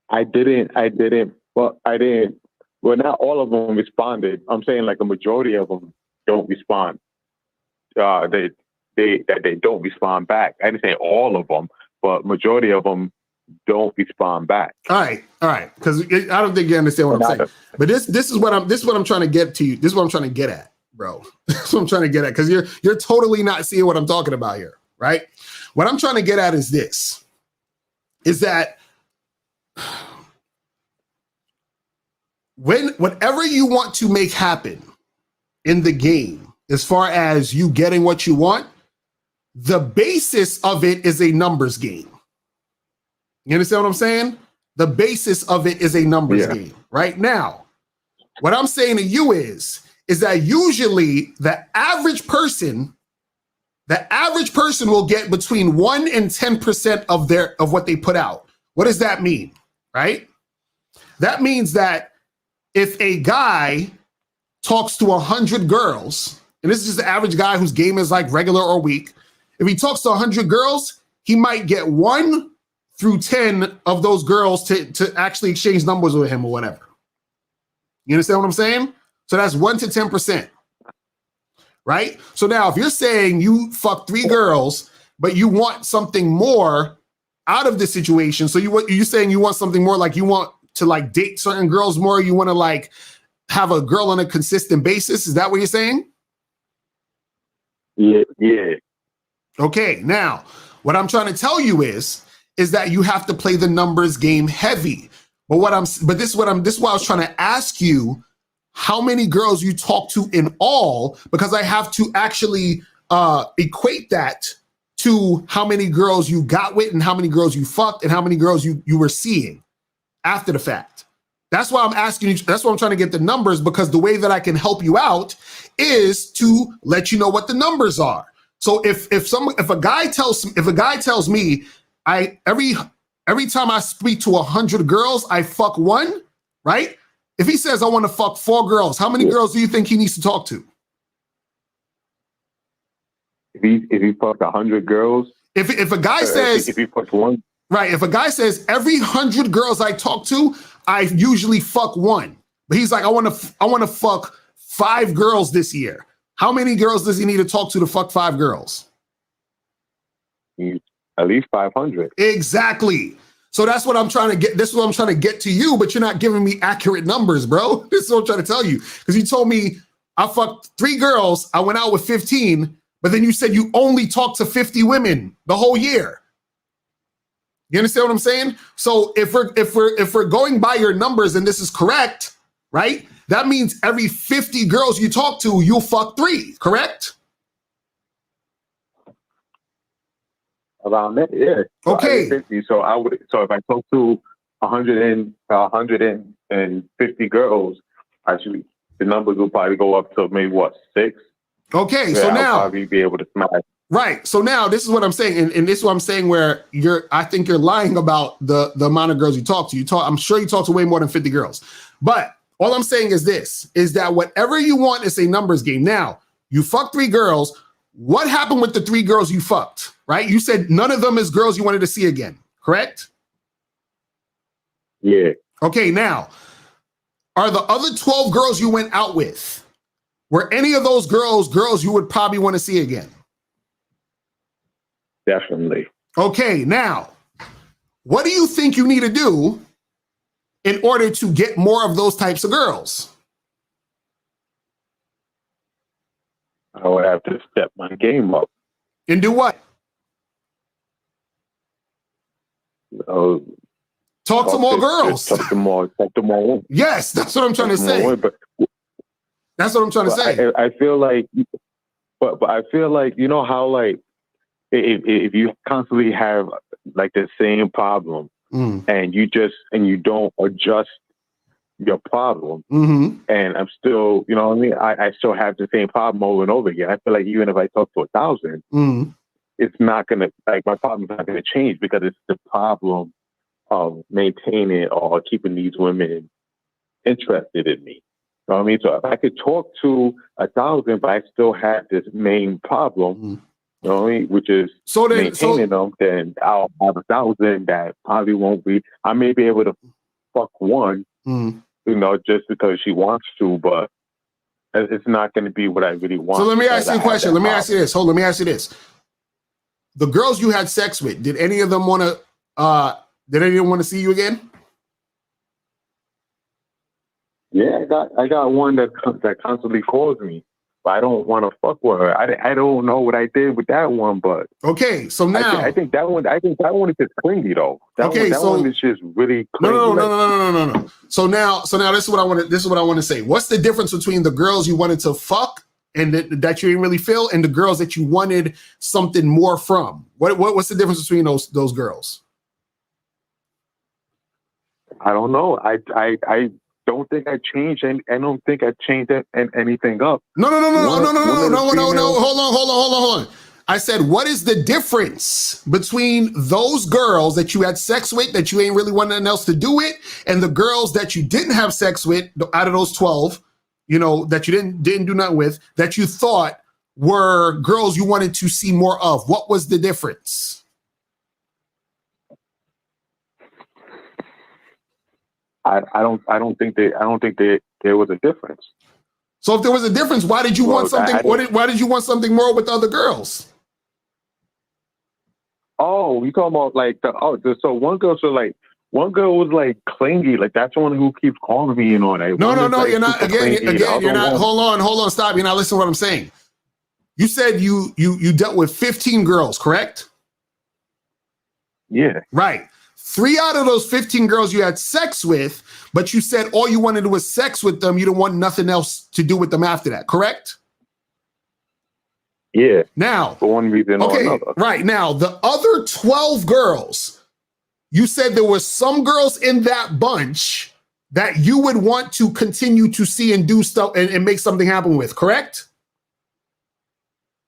I didn't. Well, not all of them responded. I'm saying like a majority of them don't respond. They don't respond back. I didn't say all of them, but majority of them don't respond back. All right. Because I don't think you understand what I'm saying. But this is what I'm trying to get to you. This is what I'm trying to get at, bro. This is what I'm trying to get at, because you're totally not seeing what I'm talking about here, right? What I'm trying to get at is this: is that whatever you want to make happen in the game, as far as you getting what you want, the basis of it is a numbers game. You understand what I'm saying? The basis of it is a numbers game. Right now, what I'm saying to you is that usually the average person will get between 1 and 10% of what they put out. What does that mean? Right? That means that if a guy talks to 100 girls, and this is just the average guy whose game is like regular or weak, if he talks to 100 girls, he might get 1 through 10 of those girls to actually exchange numbers with him or whatever. You understand what I'm saying? So that's 1 to 10%. Right? So now if you're saying you fuck 3 girls, but you want something more out of the situation, so you're saying you want something more, like you want to like date certain girls more, you want to like have a girl on a consistent basis. Is that what you're saying? Yeah. Okay, now what I'm trying to tell you is that you have to play the numbers game heavy. But this is why I was trying to ask you how many girls you talk to in all, because I have to actually equate that to how many girls you got with and how many girls you fucked and how many girls you were seeing after the fact. That's why I'm asking you. That's why I'm trying to get the numbers, because the way that I can help you out is to let you know what the numbers are. So if a guy tells me every time I speak to 100 girls, I fuck 1, right? If he says I want to fuck 4 girls, how many girls do you think he needs to talk to? If he fucked 100 girls, if a guy says, if he fucked 1, right? If a guy says every 100 girls I talk to, I usually fuck 1, but he's like, I want to fuck 5 girls this year. How many girls does he need to talk to fuck 5 girls? At least 500. Exactly. So that's what I'm trying to get. This is what I'm trying to get to you, but you're not giving me accurate numbers, bro. This is what I'm trying to tell you. Because you told me I fucked 3 girls, I went out with 15, but then you said you only talked to 50 women the whole year. You understand what I'm saying? So if we're going by your numbers and this is correct, right? That means every 50 girls you talk to, you'll fuck 3, correct? Around that, yeah. So Okay. 50. So I would. So if I talk to 150 girls, actually, the numbers will probably go up to maybe what, 6. Okay. Yeah, So I'll now, probably be able to smash. right. So now this is what I'm saying, and this is what I'm saying. Where I think you're lying about the amount of girls you talk to. I'm sure you talk to way more than 50 girls. But all I'm saying is this: is that whatever you want is a numbers game. Now you fuck 3 girls. What happened with the 3 girls you fucked? Right? You said none of them is girls you wanted to see again. Correct? Yeah. Okay. Now, are the other 12 girls you went out with? Were any of those girls you would probably want to see again? Definitely. Okay, now, what do you think you need to do in order to get more of those types of girls? I would have to step my game up. And do what? Talk to more girls. Talk to more women. Yes, that's what I'm trying to say. That's what I'm trying to say. I feel like, but I feel like, you know how like if you constantly have like the same problem and you don't adjust your problem, and I'm still, you know what I mean? I still have the same problem over and over again. I feel like even if I talk to 1,000, it's not gonna, like, my problem's not gonna change because it's the problem of maintaining or keeping these women interested in me. You know what I mean? So if I could talk to 1,000, but I still have this main problem, you know what I mean, which is maintaining them, then I'll have 1,000 that probably won't be. I may be able to fuck one, you know, just because she wants to, but it's not going to be what I really want. So let me ask you a question. Let me ask you this. Let me ask you this. The girls you had sex with, did any of them want to? Did anyone want to see you again? Yeah, I got one that constantly calls me, but I don't want to fuck with her. I don't know what I did with that one, but okay. So now I think that one is just clingy though. That one is just really clingy. No. So now this is what I want to. This is what I want to say. What's the difference between the girls you wanted to fuck and that you didn't really feel, and the girls that you wanted something more from? What's the difference between those girls? I don't know. I don't think I changed, and I don't think I changed anything up. No. Hold on. I said, what is the difference between those girls that you had sex with that you ain't really want nothing else to do with, and the girls that you didn't have sex with out of those 12, you know, that you didn't do nothing with, that you thought were girls you wanted to see more of? What was the difference? I don't think there was a difference. So if there was a difference, why did you want something? Why did you want something more with the other girls? Oh, you talking about like so one girl was like clingy, like that's the one who keeps calling me and all that. No, you're not. Again, you're not. Hold on, stop. You're not listening to what I'm saying. You said you dealt with 15 girls, correct? Yeah. Right. 3 out of those 15 girls you had sex with, but you said all you wanted was sex with them. You didn't want nothing else to do with them after that, correct? Yeah. Now, for one reason or another. Right. Now, the other 12 girls, you said there were some girls in that bunch that you would want to continue to see and do stuff and make something happen with, correct?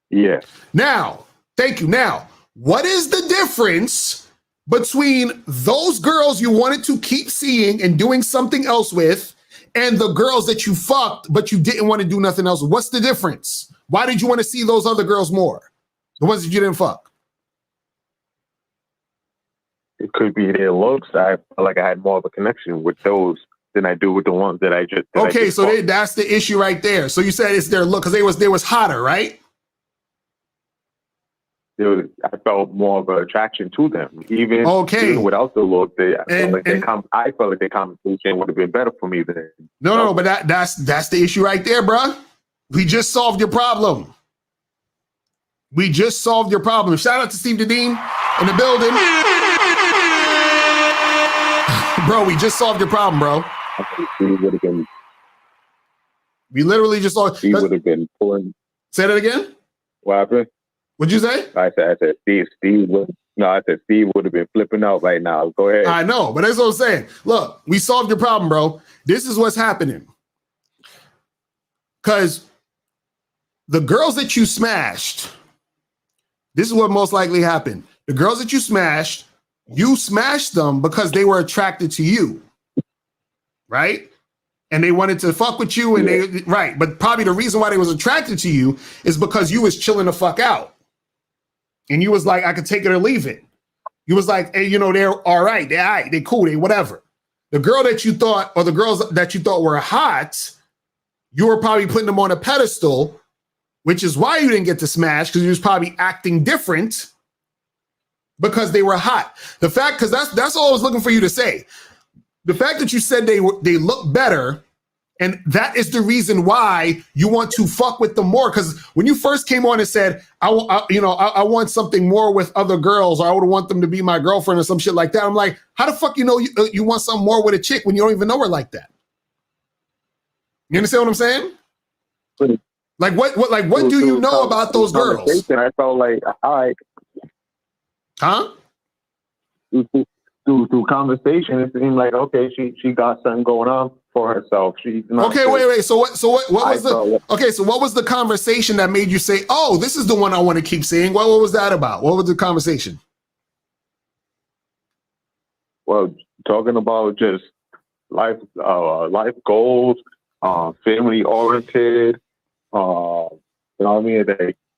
Yeah. Now, thank you. Now, what is the difference between those girls you wanted to keep seeing and doing something else with and the girls that you fucked but you didn't want to do nothing else with? What's the difference? Why did you want to see those other girls more? The ones that you didn't fuck? It could be their looks. I feel like I had more of a connection with those than I do with the ones that I just that's the issue right there. So you said it's their look because they was hotter, right? I felt more of an attraction to them, even without the look. I felt like their conversation would have been better for me than. No, but that's the issue right there, bruh. We just solved your problem. Shout out to Steve Dedeen in the building, bro. We just solved your problem, bro. We literally just solved. He would have been pulling. Say that again. What happened? What'd you say? I said Steve No, I said Steve would have been flipping out right now. Go ahead. I know, but that's what I'm saying. Look, we solved your problem, bro. This is what's happening. Because the girls that you smashed, this is what most likely happened. The girls that you smashed them because they were attracted to you, right? And they wanted to fuck with you, and right. But probably the reason why they was attracted to you is because you was chilling the fuck out. And you was like, I could take it or leave it. You was like, hey, they're all right. They're all right. They cool. They whatever. The girl that you thought, or the girls that you thought were hot, you were probably putting them on a pedestal, which is why you didn't get to smash, because you was probably acting different because they were hot. The fact, because that's all I was looking for you to say. The fact that you said they look better, and that is the reason why you want to fuck with them more. Because when you first came on and said, I want something more with other girls, or I would want them to be my girlfriend or some shit like that. I'm like, how the fuck you want something more with a chick when you don't even know her like that? You understand what I'm saying? Like what do you know about those girls? I felt like, all right. Huh? Through conversation, it seemed like, okay, she got something going on for herself. She's not okay. Wait. So what was what was the conversation that made you say, "Oh, this is the one I want to keep seeing"? What was that about? What was the conversation? Well, talking about just life goals, family oriented. You know what I mean?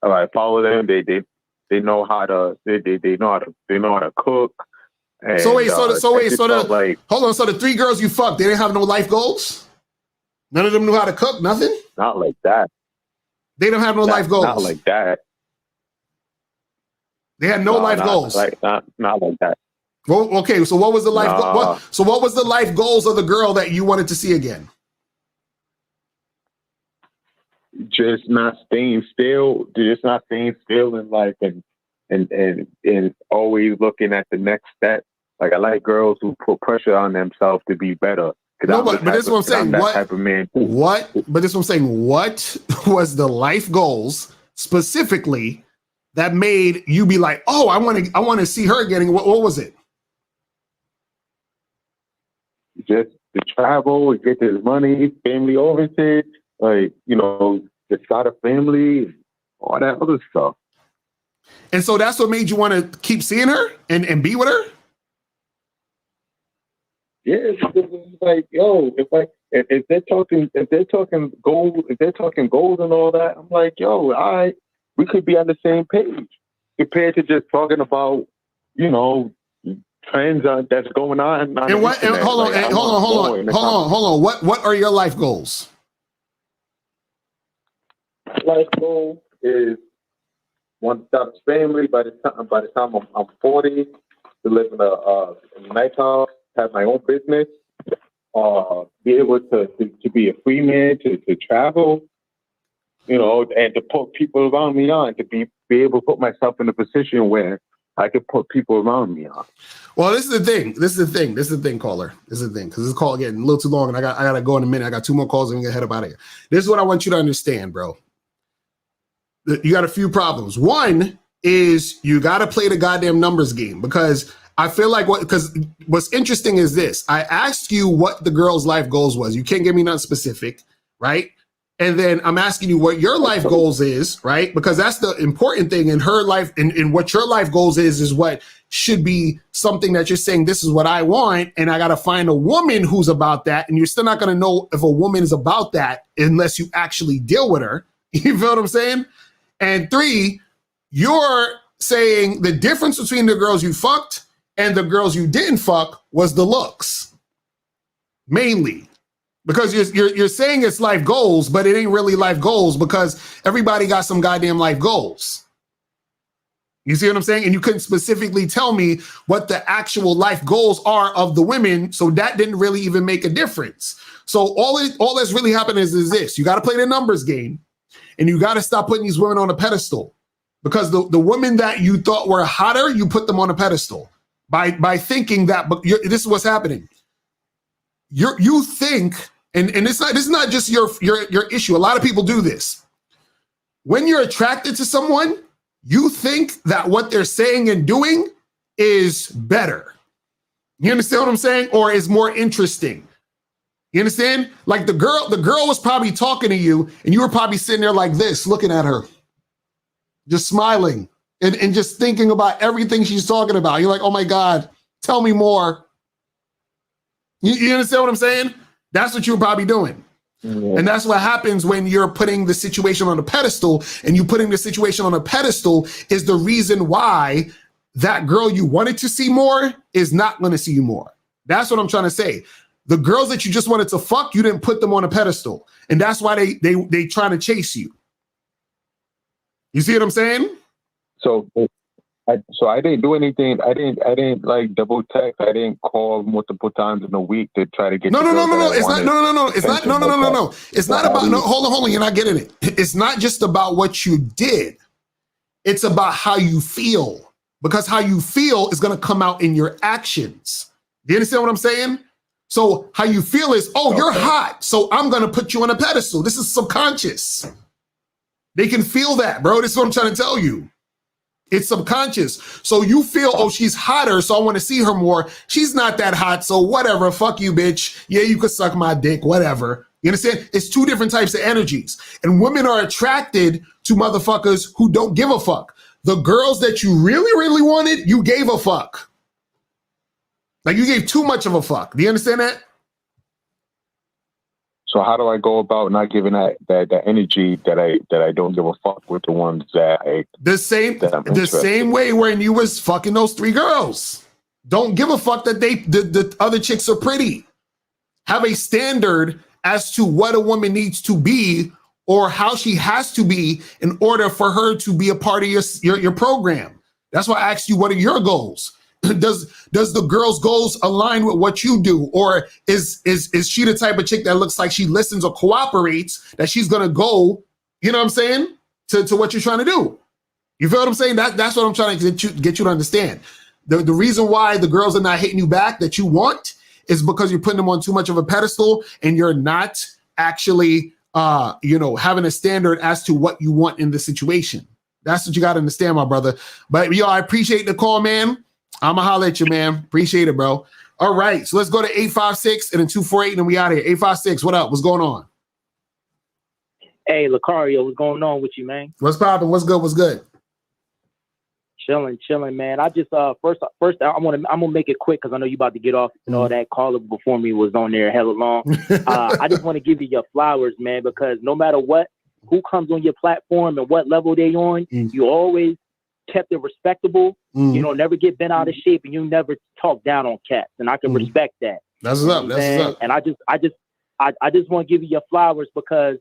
I follow them. They know how to they know how to cook. And, hold on. So the 3 girls you fucked, they didn't have no life goals? None of them knew how to cook? Nothing? Not like that. They don't have no life goals? Not like that. They had no life goals? Not like that. Well, okay, so what was the life what was the life goals of the girl that you wanted to see again? Just not staying still in life and always looking at the next step. Like, I like girls who put pressure on themselves to be better. No, but this is what I'm saying. I'm that type of man too. But this is what I'm saying. What was the life goals specifically that made you be like, oh, I want to see her again? What was it? Just to travel, get this money, family oriented, to start a family, all that other stuff. And so that's what made you want to keep seeing her and be with her? Yeah, it's like, yo, if they're talking goals and all that, I'm like, yo, all right, we could be on the same page compared to just talking about, trends that's going on. And what? And hold on. What are your life goals? Life goal is want to start a family by the time I'm 40, to live in a nice house, have my own business, be able to be a free man, to travel, and to put people around me on, to be able to put myself in a position where I could put people around me on. Well, this is the thing, caller. This is the thing, because this call getting a little too long, and I gotta go in a minute. I got 2 more calls and we can head up out of here. This is what I want you to understand, bro. You got a few problems. One is you got to play the goddamn numbers game, because I feel like what's interesting is this. I asked you what the girl's life goals was. You can't give me nothing specific, right? And then I'm asking you what your life goals is, right? Because that's the important thing in her life, and what your life goals is what should be something that you're saying, this is what I want, and I got to find a woman who's about that. And you're still not going to know if a woman is about that unless you actually deal with her. You feel what I'm saying? And 3, you're saying the difference between the girls you fucked and the girls you didn't fuck was the looks, mainly. Because you're saying it's life goals, but it ain't really life goals, because everybody got some goddamn life goals. You see what I'm saying? And you couldn't specifically tell me what the actual life goals are of the women, so that didn't really even make a difference. So all that's really happening is this. You got to play the numbers game, and you got to stop putting these women on a pedestal, because the women that you thought were hotter, you put them on a pedestal by thinking that. But this is what's happening. You think, and this is not just your issue. A lot of people do this. When you're attracted to someone, you think that what they're saying and doing is better. You understand what I'm saying? Or is more interesting. You understand? Like the girl was probably talking to you and you were probably sitting there like this, looking at her, just smiling and just thinking about everything she's talking about. You're like, oh my God, tell me more. You understand what I'm saying? That's what you're probably doing. Mm-hmm. And that's what happens when you're putting the situation on a pedestal, and you putting the situation on a pedestal is the reason why that girl you wanted to see more is not going to see you more. That's what I'm trying to say. The girls that you just wanted to fuck, you didn't put them on a pedestal. And that's why they trying to chase you. You see what I'm saying? So I didn't do anything. I didn't like double text. I didn't call multiple times in a week to try to get. No. It's not. No. It's not. No. It's not about. No. Hold on. You're not getting it. It's not just about what you did. It's about how you feel, because how you feel is going to come out in your actions. Do you understand what I'm saying? So how you feel is, oh, you're hot, so I'm going to put you on a pedestal. This is subconscious. They can feel that, bro. This is what I'm trying to tell you. It's subconscious. So you feel, oh, she's hotter, so I want to see her more. She's not that hot, so whatever. Fuck you, bitch. Yeah, you could suck my dick, whatever. You understand? It's two different types of energies. And women are attracted to motherfuckers who don't give a fuck. The girls that you really, really wanted, you gave a fuck. Like you gave too much of a fuck. Do you understand that? So how do I go about not giving that energy that I don't give a fuck with the ones that I the same way when you was fucking those 3 girls. Don't give a fuck that the other chicks are pretty. Have a standard as to what a woman needs to be or how she has to be in order for her to be a part of your program. That's why I asked you, what are your goals? Does the girl's goals align with what you do? Or is she the type of chick that looks like she listens or cooperates, that she's gonna go, you know what I'm saying, to what you're trying to do? You feel what I'm saying? That's what I'm trying to get you to understand. The reason why the girls are not hitting you back that you want is because you're putting them on too much of a pedestal and you're not actually having a standard as to what you want in the situation. That's what you gotta understand, my brother. But yo, I appreciate the call, man. I'ma holler at you, man. Appreciate it, bro. All right, so let's go to 856 and then 248, and we out of here. 856, what up? What's going on? Hey, Locario, what's going on with you, man? What's poppin'? What's good? What's good? Chilling, man. I just first I'm gonna make it quick because I know you about to get off and all that. Caller before me was on there hella long. I just want to give you your flowers, man, because no matter who comes on your platform and what level they on, you always kept it respectable. You know, never get bent out of shape, and you never talk down on cats, and I can respect that. That's what's up. That's what's up. And I just want to give you your flowers because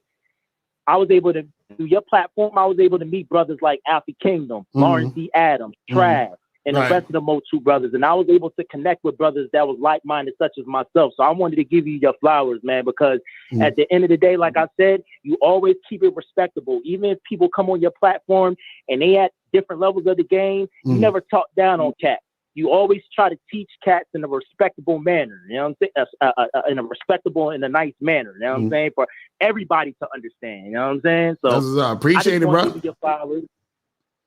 I was able to, through your platform, I was able to meet brothers like Alfie Kingdom, Lawrence D. Adams, Trav, and the rest of the Motu brothers, and I was able to connect with brothers that was like-minded, such as myself. So I wanted to give you your flowers, man, because at the end of the day, like I said, you always keep it respectable. Even if people come on your platform and they at different levels of the game, you never talk down on cats. You always try to teach cats in a respectable manner, you know what I'm saying? In a respectable and a nice manner, you know what I'm saying? For everybody to understand, you know what I'm saying? So I appreciate it, bro. Your flowers,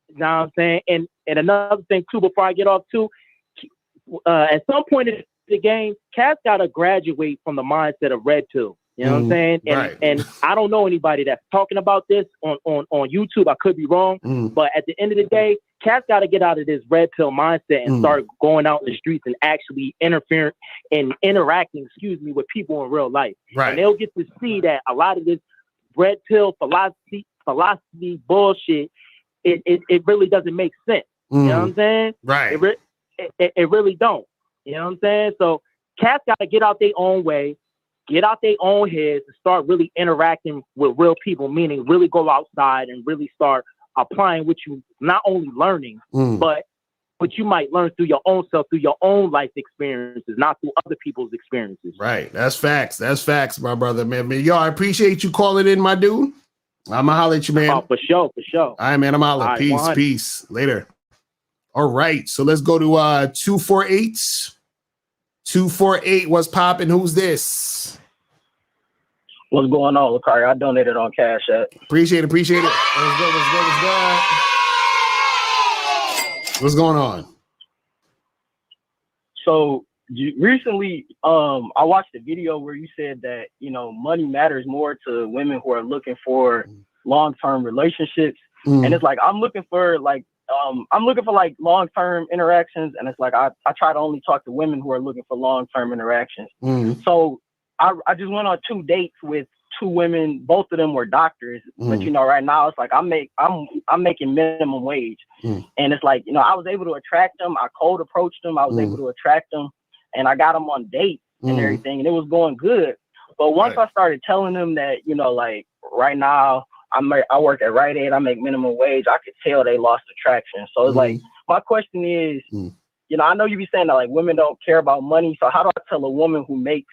you know what I'm saying? And another thing too, before I get off too, at some point in the game, cats gotta graduate from the mindset of red pill. You know what I'm saying? And I don't know anybody that's talking about this on YouTube. I could be wrong, but at the end of the day, cats got to get out of this red pill mindset and start going out in the streets and actually interfering and interacting, with people in real life. Right. And they'll get to see that a lot of this red pill philosophy bullshit, it really doesn't make sense. You know what I'm saying? Right. It really don't. You know what I'm saying? So cats got to get out their own way, get out their own heads and start really interacting with real people, meaning really go outside and really start applying what you not only learning, but what you might learn through your own self, through your own life experiences, not through other people's experiences. Right. That's facts. That's facts, my brother, man. Yo, I appreciate you calling in, my dude. I'm going to holler at you, man. Oh, for sure. All right, man. I'm holler. Right, peace, 100. Peace. Later. All right. So let's go to 248. 248, what's popping? Who's this? What's going on, Locario? I donated on Cash App. Appreciate it. What's going on? So recently, I watched a video where you said that, you know, money matters more to women who are looking for long-term relationships. And it's like, I'm looking for like long-term interactions. And it's like, I try to only talk to women who are looking for long-term interactions. So I just went on 2 dates with 2 women. Both of them were doctors, but you know, right now it's like I'm making minimum wage, and it's like, you know, I was able to attract them. I cold approached them. I was able to attract them, and I got them on dates and everything, and it was going good. But once I started telling them that, you know, like right now I work at Rite Aid, I make minimum wage, I could tell they lost attraction. So it's like, my question is, you know, I know you be saying that like women don't care about money. So how do I tell a woman who makes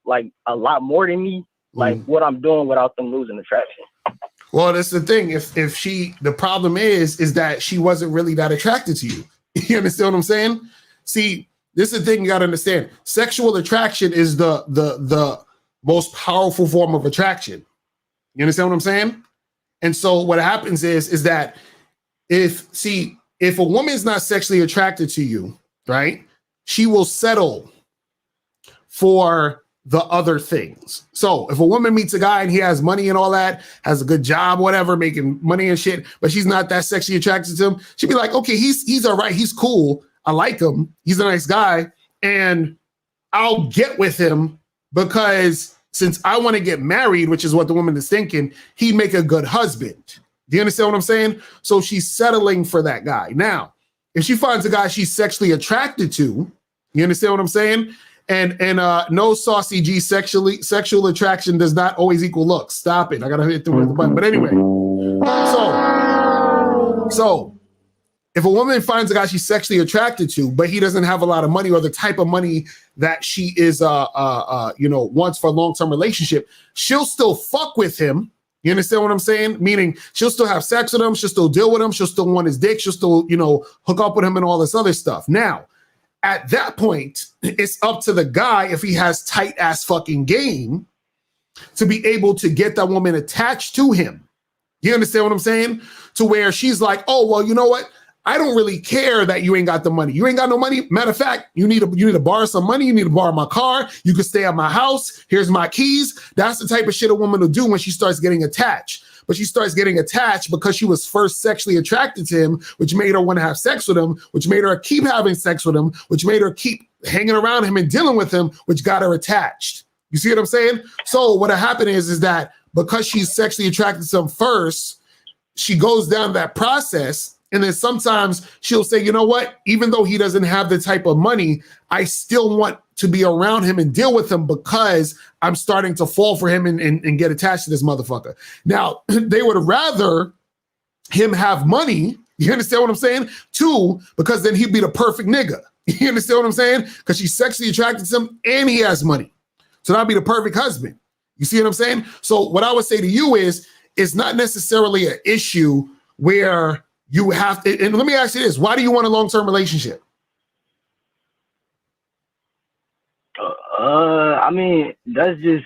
like a lot more than me, like what I'm doing without them losing attraction? Well, that's the thing. If the problem is that she wasn't really that attracted to you. You understand what I'm saying? See, this is the thing you got to understand. Sexual attraction is the most powerful form of attraction. You understand what I'm saying? And so what happens is that if a woman is not sexually attracted to you, right, she will settle for the other things. So if a woman meets a guy and he has money and all that, has a good job, whatever, making money and shit, but she's not that sexually attracted to him, she'd be like, okay, he's all right, he's cool, I like him, he's a nice guy, and I'll get with him because since I want to get married, which is what the woman is thinking, he'd make a good husband. Do you understand what I'm saying? So she's settling for that guy. Now, if she finds a guy she's sexually attracted to, you understand what I'm saying? And no, Saucy G, sexual attraction does not always equal looks. Stop it. I gotta hit the button. But anyway, so if a woman finds a guy she's sexually attracted to, but he doesn't have a lot of money or the type of money that she is wants for a long-term relationship, she'll still fuck with him. You understand what I'm saying? Meaning she'll still have sex with him, she'll still deal with him, she'll still want his dick, she'll still, hook up with him and all this other stuff. Now, at that point, it's up to the guy, if he has tight ass fucking game, to be able to get that woman attached to him. You understand what I'm saying? To where she's like, oh, well, you know what? I don't really care that you ain't got the money. You ain't got no money. Matter of fact, you need to borrow some money. You need to borrow my car. You can stay at my house. Here's my keys. That's the type of shit a woman will do when she starts getting attached. But she starts getting attached because she was first sexually attracted to him, which made her want to have sex with him, which made her keep having sex with him, which made her keep hanging around him and dealing with him, which got her attached. You see what I'm saying? So what happened is that because she's sexually attracted to him first, she goes down that process. And then sometimes she'll say, you know what? Even though he doesn't have the type of money, I still want to be around him and deal with him because I'm starting to fall for him and get attached to this motherfucker. Now, they would rather him have money. You understand what I'm saying? Two, because then he'd be the perfect nigga. You understand what I'm saying? Because she's sexually attracted to him and he has money. So that'd be the perfect husband. You see what I'm saying? So what I would say to you is, it's not necessarily an issue where you have to, and let me ask you this, why do you want a long-term relationship? I mean, that's just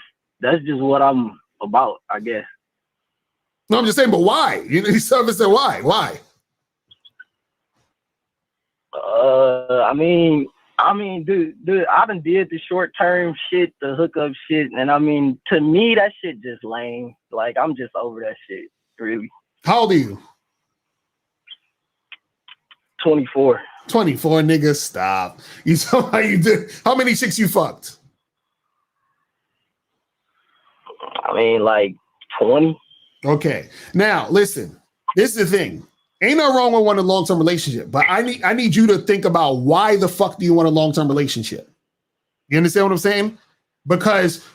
what I'm about, I guess. No, I'm just saying, but why? You said why? Why? I mean, dude, I done did the short-term shit, the hookup shit, and I mean, to me, that shit just lame. Like, I'm just over that shit, really. How old are you? 24. 24, nigga, stop. You saw how you did. How many chicks you fucked? I mean, like 20. Okay. Now, listen. This is the thing. Ain't no wrong with wanting a long-term relationship, but I need you to think about why the fuck do you want a long-term relationship? You understand what I'm saying? Because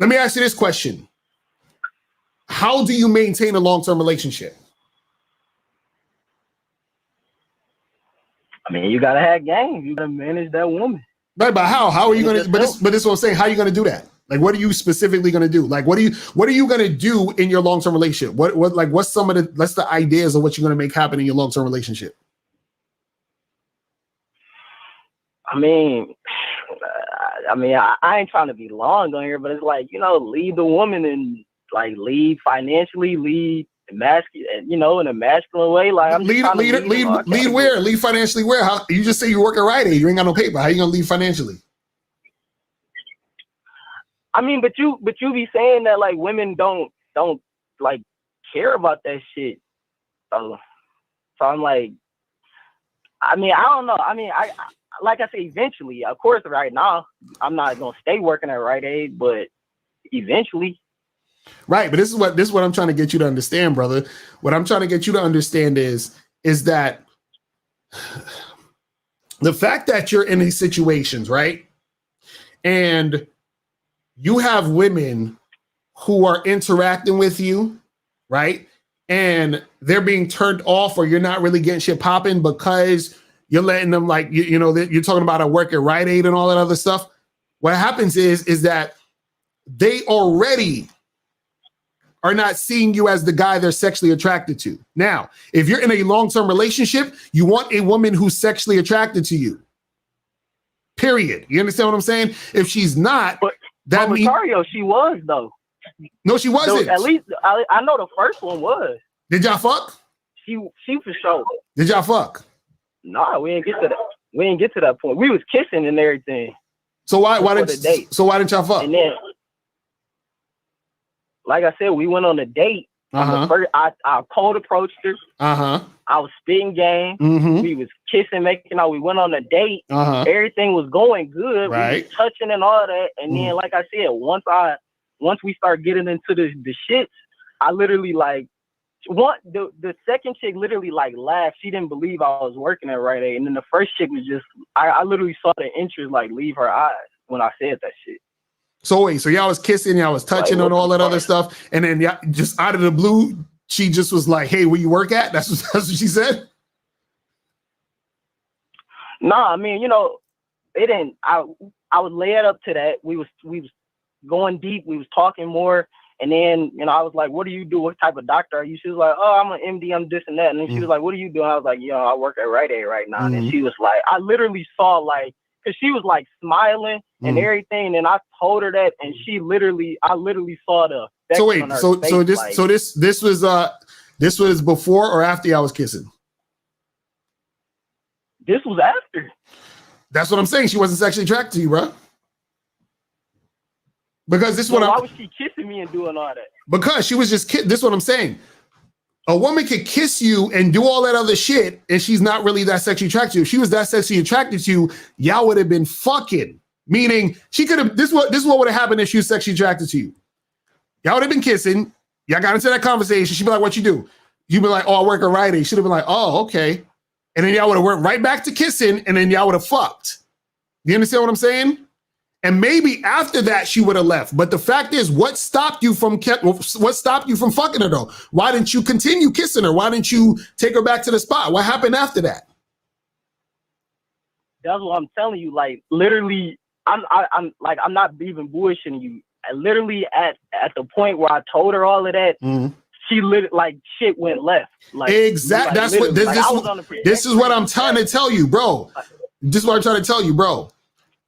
let me ask you this question. How do you maintain a long-term relationship? I mean, you gotta have game. You gotta manage that woman. Right, but how? How are you gonna? But this is what I'm saying. How are you gonna do that? Like, what are you specifically gonna do? Like, what are you gonna do in your long-term relationship? What's some of the ideas of what you're gonna make happen in your long-term relationship? I mean, I ain't trying to be long on here, but it's like, lead the woman and like lead financially, lead masculine, in a masculine way. Like I'm lead where? Lead financially where? How you just say you work at Rite Aid, you ain't got no paper. How you gonna lead financially? I mean, but you be saying that like women don't like care about that shit. So I'm like, I mean, I don't know. I mean, I like I say, eventually, of course, right now, I'm not gonna stay working at Rite Aid, but eventually. Right, but this is what I'm trying to get you to understand, brother. What I'm trying to get you to understand is that the fact that you're in these situations, right? And you have women who are interacting with you, right? And they're being turned off, or you're not really getting shit popping because you're letting them, like, you're talking about a work at Rite Aid and all that other stuff. What happens is that they already are not seeing you as the guy they're sexually attracted to. Now, if you're in a long-term relationship, you want a woman who's sexually attracted to you. Period. You understand what I'm saying? If she's not, that means Locario, she was though. No, she wasn't. So at least I know the first one was. Did y'all fuck? She for sure. Did y'all fuck? Nah, we didn't get to that. We didn't get to that point. We was kissing and everything. So why didn't y'all fuck? And then, like I said, we went on a date. First, I cold approached her. I was spitting game. We was kissing, making out. We went on a date. Everything was going good. Right. We was touching and all that. And then, like I said, once we start getting into the shits, I literally the second chick literally laughed. She didn't believe I was working at Rite Aid. And then the first chick was just, I literally saw the interest leave her eyes when I said that shit. So wait, so y'all was kissing, y'all was touching and all that other stuff, and then y'all, just out of the blue, she just was like, "Hey, where you work at?" That's what she said. Nah, I mean, it didn't. I was led up to that. We was going deep. We was talking more, and then I was like, "What do you do? What type of doctor are you?" She was like, "Oh, I'm an MD. I'm this and that." And then she was like, "What do you do?" And I was like, "Yo, I work at Rite Aid right now." And she was like, I literally saw because she was smiling and everything, and I told her that, and I literally saw the affection on her face, this was before or after y'all was kissing? This was after. That's what I'm saying. She wasn't sexually attracted to you, bro. Because why was she kissing me and doing all that? Because she was just this is what I'm saying. A woman could kiss you and do all that other shit, and she's not really that sexually attracted to you. If she was that sexually attracted to you, y'all would have been fucking. Meaning, she could have. This is what would have happened if she was sexually attracted to you. Y'all would have been kissing. Y'all got into that conversation. She'd be like, "What you do?" You'd be like, "Oh, I work at Rite Aid." She'd have been like, "Oh, okay." And then y'all would have went right back to kissing, and then y'all would have fucked. You understand what I'm saying? And maybe after that she would have left. But the fact is, what stopped you from fucking her though? Why didn't you continue kissing her? Why didn't you take her back to the spot? What happened after that? That's what I'm telling you. Literally, I'm not even bullshitting you. Literally at the point where I told her all of that, she shit went left. Exactly. That's what this is what I'm trying to tell you, bro. This is what I'm trying to tell you, bro.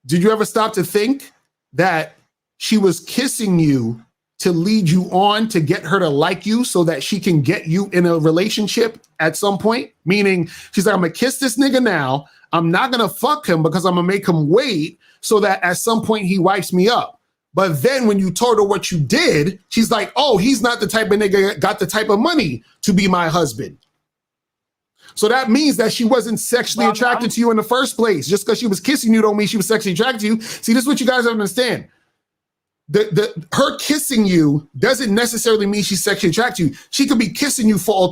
Did you ever stop to think that she was kissing you to lead you on to get her to like you so that she can get you in a relationship at some point? Meaning she's like, I'm gonna kiss this nigga now. I'm not gonna fuck him because I'm gonna make him wait so that at some point he wipes me up. But then when you told her what you did, she's like, oh, he's not the type of nigga that got the type of money to be my husband. So that means that she wasn't sexually attracted to you in the first place. Just because she was kissing you don't mean she was sexually attracted to you. See, this is what you guys don't understand. Her kissing you doesn't necessarily mean she's sexually attracted to you. She could be kissing you for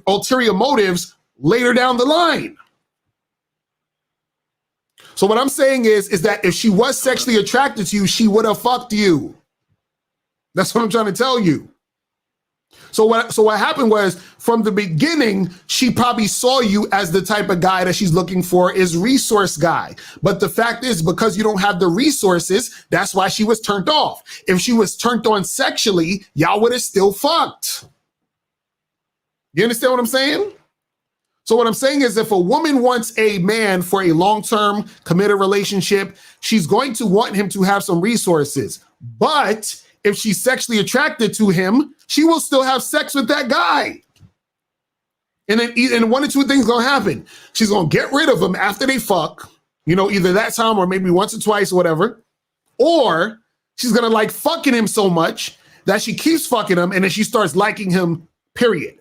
ulterior motives later down the line. So what I'm saying is that if she was sexually attracted to you, she would have fucked you. That's what I'm trying to tell you. So what happened was, from the beginning, she probably saw you as the type of guy that she's looking for, is resource guy. But the fact is, because you don't have the resources, that's why she was turned off. If she was turned on sexually, y'all would have still fucked. You understand what I'm saying? So what I'm saying is, if a woman wants a man for a long-term committed relationship, she's going to want him to have some resources. But if she's sexually attracted to him, she will still have sex with that guy. And then one or two things gonna happen. She's gonna get rid of him after they fuck, either that time or maybe once or twice or whatever. Or she's gonna like fucking him so much that she keeps fucking him and then she starts liking him, period.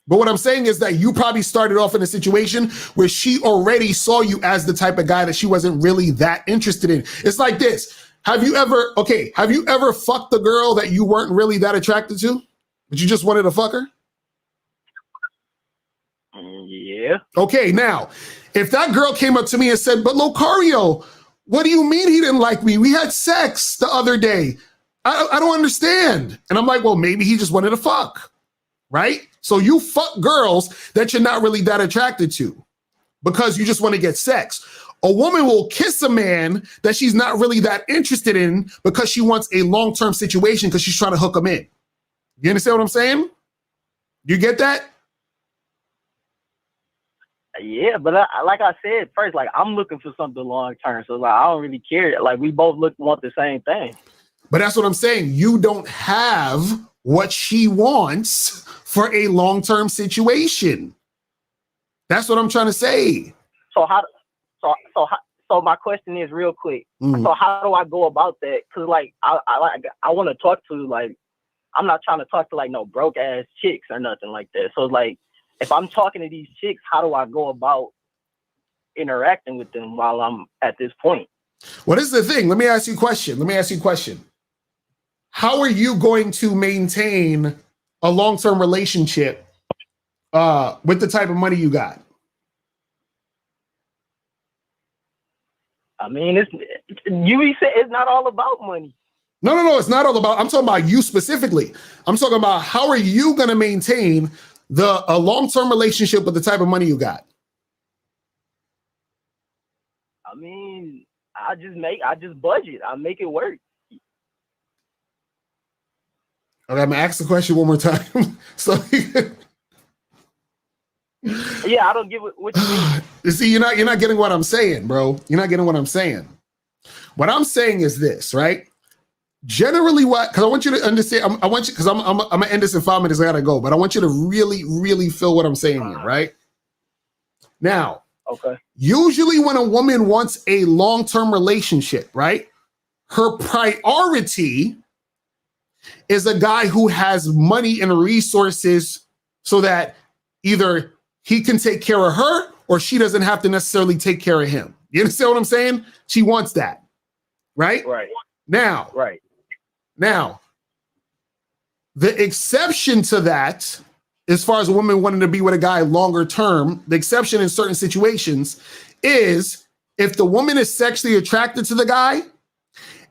But what I'm saying is that you probably started off in a situation where she already saw you as the type of guy that she wasn't really that interested in. It's like this. Have you ever fucked a girl that you weren't really that attracted to, but you just wanted to fuck her? Yeah. Okay, now, if that girl came up to me and said, but Locario, what do you mean he didn't like me? We had sex the other day. I don't understand. And I'm like, well, maybe he just wanted to fuck, right? So you fuck girls that you're not really that attracted to because you just want to get sex. A woman will kiss a man that she's not really that interested in because she wants a long-term situation because she's trying to hook him in. You understand what I'm saying? You get that? Yeah, but like I said first, like I'm looking for something long-term. So like I don't really care. Like we both want the same thing. But that's what I'm saying. You don't have what she wants for a long-term situation. That's what I'm trying to say. So my question is real quick. So how do I go about that? Because like I want to talk to, like, I'm not trying to talk to like no broke ass chicks or nothing like that. So like if I'm talking to these chicks, how do I go about interacting with them while I'm at this point? What is the thing? Let me ask you a question. How are you going to maintain a long-term relationship with the type of money you got? I mean, it's not all about money. No, it's not all about. I'm talking about you specifically. I'm talking about how are you going to maintain a long-term relationship with the type of money you got? I mean, I just budget. I make it work. Okay, I'm gonna ask the question one more time. So, yeah, I don't get what you mean. You see, you're not getting what I'm saying, bro. You're not getting what I'm saying. What I'm saying is this, right? Generally, because I want you to understand. I want you, because I'm gonna end this in 5 minutes. I gotta go, but I want you to really, really feel what I'm saying here, right? Now, okay. Usually, when a woman wants a long-term relationship, right, her priority is a guy who has money and resources so that either he can take care of her or she doesn't have to necessarily take care of him. You understand what I'm saying? She wants that, right? Right. Now, the exception to that, as far as a woman wanting to be with a guy longer term, the exception in certain situations is if the woman is sexually attracted to the guy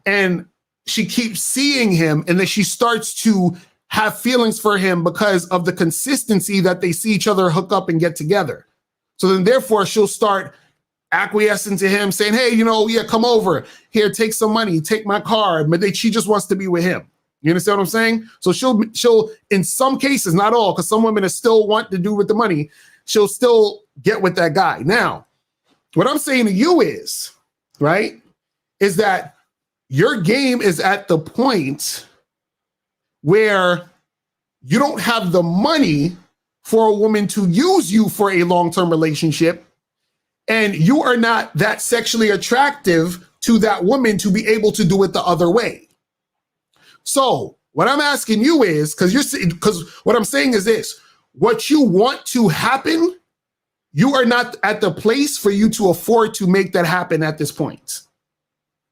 and she keeps seeing him and then she starts to have feelings for him because of the consistency that they see each other hook up and get together. So then therefore she'll start acquiescing to him saying, hey, come over here, take some money, take my car. But she just wants to be with him. You understand what I'm saying? So she'll in some cases, not all, because some women still want to do with the money, she'll still get with that guy. Now, what I'm saying to you is, right, is that your game is at the point where you don't have the money for a woman to use you for a long-term relationship, and you are not that sexually attractive to that woman to be able to do it the other way. So what I'm asking you is, because what I'm saying is this, what you want to happen, you are not at the place for you to afford to make that happen at this point.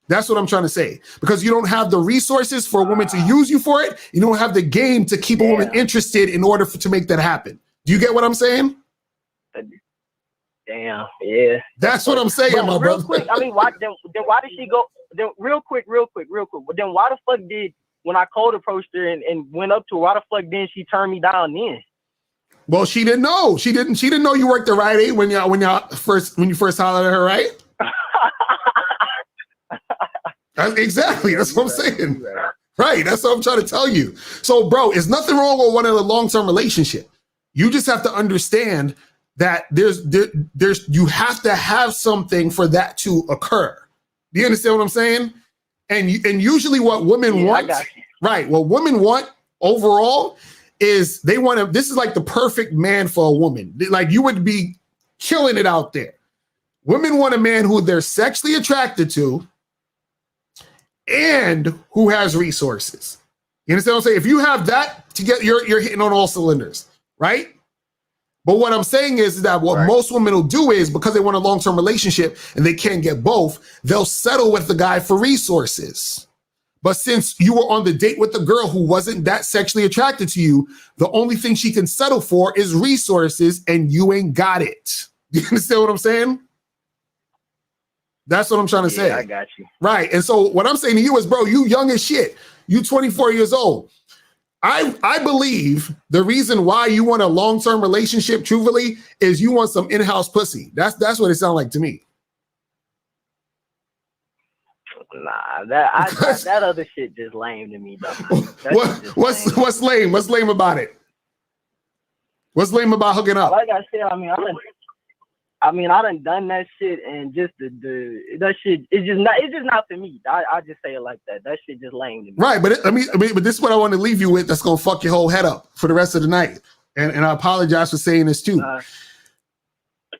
That's what I'm trying to say. Because you don't have the resources for a woman to use you for it. You don't have the game to keep a woman interested in order to make that happen. Do you get what I'm saying? Damn, yeah. That's what I'm saying, my brother. Quick, I mean, why did she go? Then real quick. But then why the fuck when I cold approached her and went up to her, why the fuck didn't she turn me down then? Well, she didn't know. She didn't know you worked the right age when you first hollered at her, right? Exactly. That's what I'm saying. Right. That's what I'm trying to tell you. So, bro, there's nothing wrong with wanting a long-term relationship. You just have to understand that you have to have something for that to occur. Do you understand what I'm saying? And usually what women want, right? What women want overall is they want to. This is like the perfect man for a woman. Like you would be killing it out there. Women want a man who they're sexually attracted to and who has resources. You understand what I'm saying? If you have that together, you're hitting on all cylinders, right? But what I'm saying is that what most women will do is, because they want a long-term relationship and they can't get both, they'll settle with the guy for resources. But since you were on the date with the girl who wasn't that sexually attracted to you, the only thing she can settle for is resources, and you ain't got it. You understand what I'm saying? That's what I'm trying to say. I got you. Right. And so what I'm saying to you is, bro, you young as shit. You 24 years old. I believe the reason why you want a long-term relationship, truthfully, is you want some in-house pussy. That's what it sounds like to me. Nah, that other shit just lame to me, though. What's lame? What's lame about it? What's lame about hooking up? Like I said, I done done that shit, and just that shit, it's just not for me. I just say it like that. That shit just lame to me. Right, but but this is what I want to leave you with. That's gonna fuck your whole head up for the rest of the night. And I apologize for saying this too.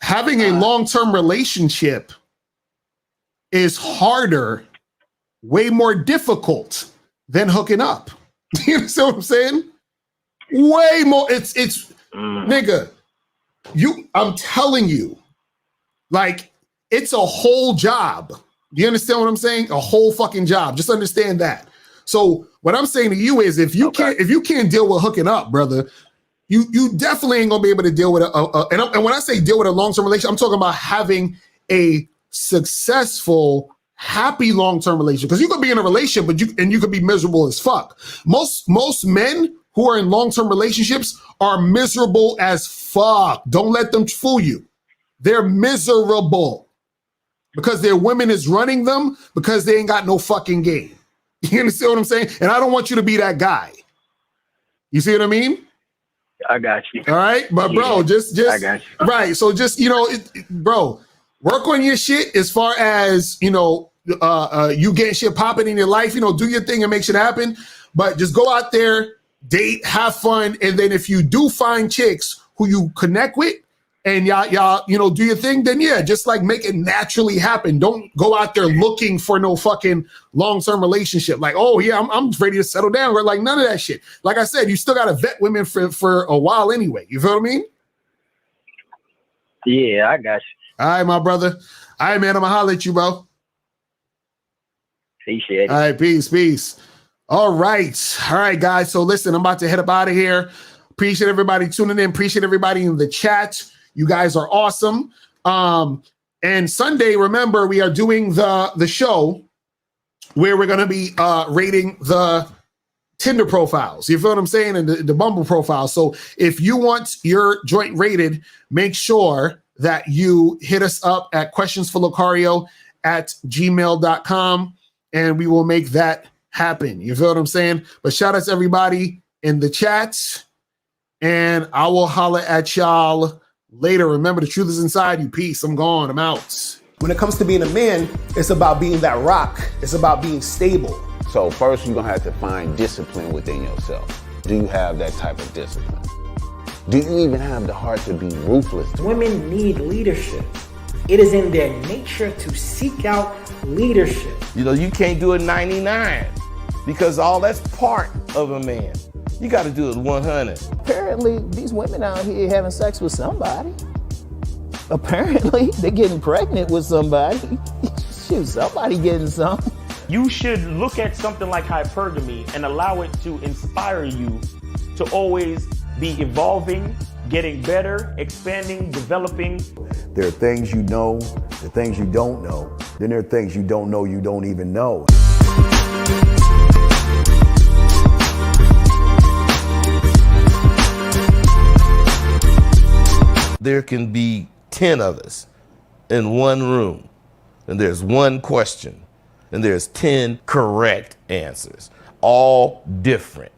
Having a long-term relationship is harder, way more difficult than hooking up. You understand what I'm saying? Way more. It's nigga. I'm telling you. Like, it's a whole job. Do you understand what I'm saying? A whole fucking job. Just understand that. So what I'm saying to you is, if you can't deal with hooking up, brother, you definitely ain't gonna be able to deal with and when I say deal with a long-term relationship, I'm talking about having a successful, happy long-term relationship. Because you could be in a relationship, but you could be miserable as fuck. Most men who are in long-term relationships are miserable as fuck. Don't let them fool you. They're miserable because their women is running them because they ain't got no fucking game. You understand what I'm saying? And I don't want you to be that guy. You see what I mean? I got you. All right, but bro, I got you. Right. So just, bro, work on your shit as far as, you getting shit popping in your life, do your thing and make shit happen. But just go out there, date, have fun. And then if you do find chicks who you connect with, and y'all, do your thing, then yeah, just like make it naturally happen. Don't go out there looking for no fucking long-term relationship. Like, oh yeah, I'm ready to settle down. We're like, none of that shit. Like I said, you still got to vet women for a while anyway. You feel what I mean? Yeah, I got you. All right, my brother. All right, man, I'm gonna holler at you, bro. Appreciate it. All right, peace. All right, guys. So listen, I'm about to head up out of here. Appreciate everybody tuning in. Appreciate everybody in the chat. You guys are awesome. And Sunday, remember, we are doing the show where we're going to be rating the Tinder profiles. You feel what I'm saying? And the Bumble profiles. So if you want your joint rated, make sure that you hit us up at questionsforlocario@gmail.com and we will make that happen. You feel what I'm saying? But shout out to everybody in the chat, and I will holler at y'all later. Remember, the truth is inside you. Peace. I'm gone. I'm out. When it comes to being a man, it's about being that rock. It's about being stable. So first, you're going to have to find discipline within yourself. Do you have that type of discipline? Do you even have the heart to be ruthless? Women need leadership. It is in their nature to seek out leadership. You can't do it 99 because all that's part of a man. You got to do it 100. Apparently, these women out here having sex with somebody. Apparently, they're getting pregnant with somebody. Shoot, somebody getting some. You should look at something like hypergamy and allow it to inspire you to always be evolving, getting better, expanding, developing. There are things you know, there are things you don't know. Then there are things you don't know you don't even know. There can be 10 of us in one room, and there's one question, and there's 10 correct answers, all different.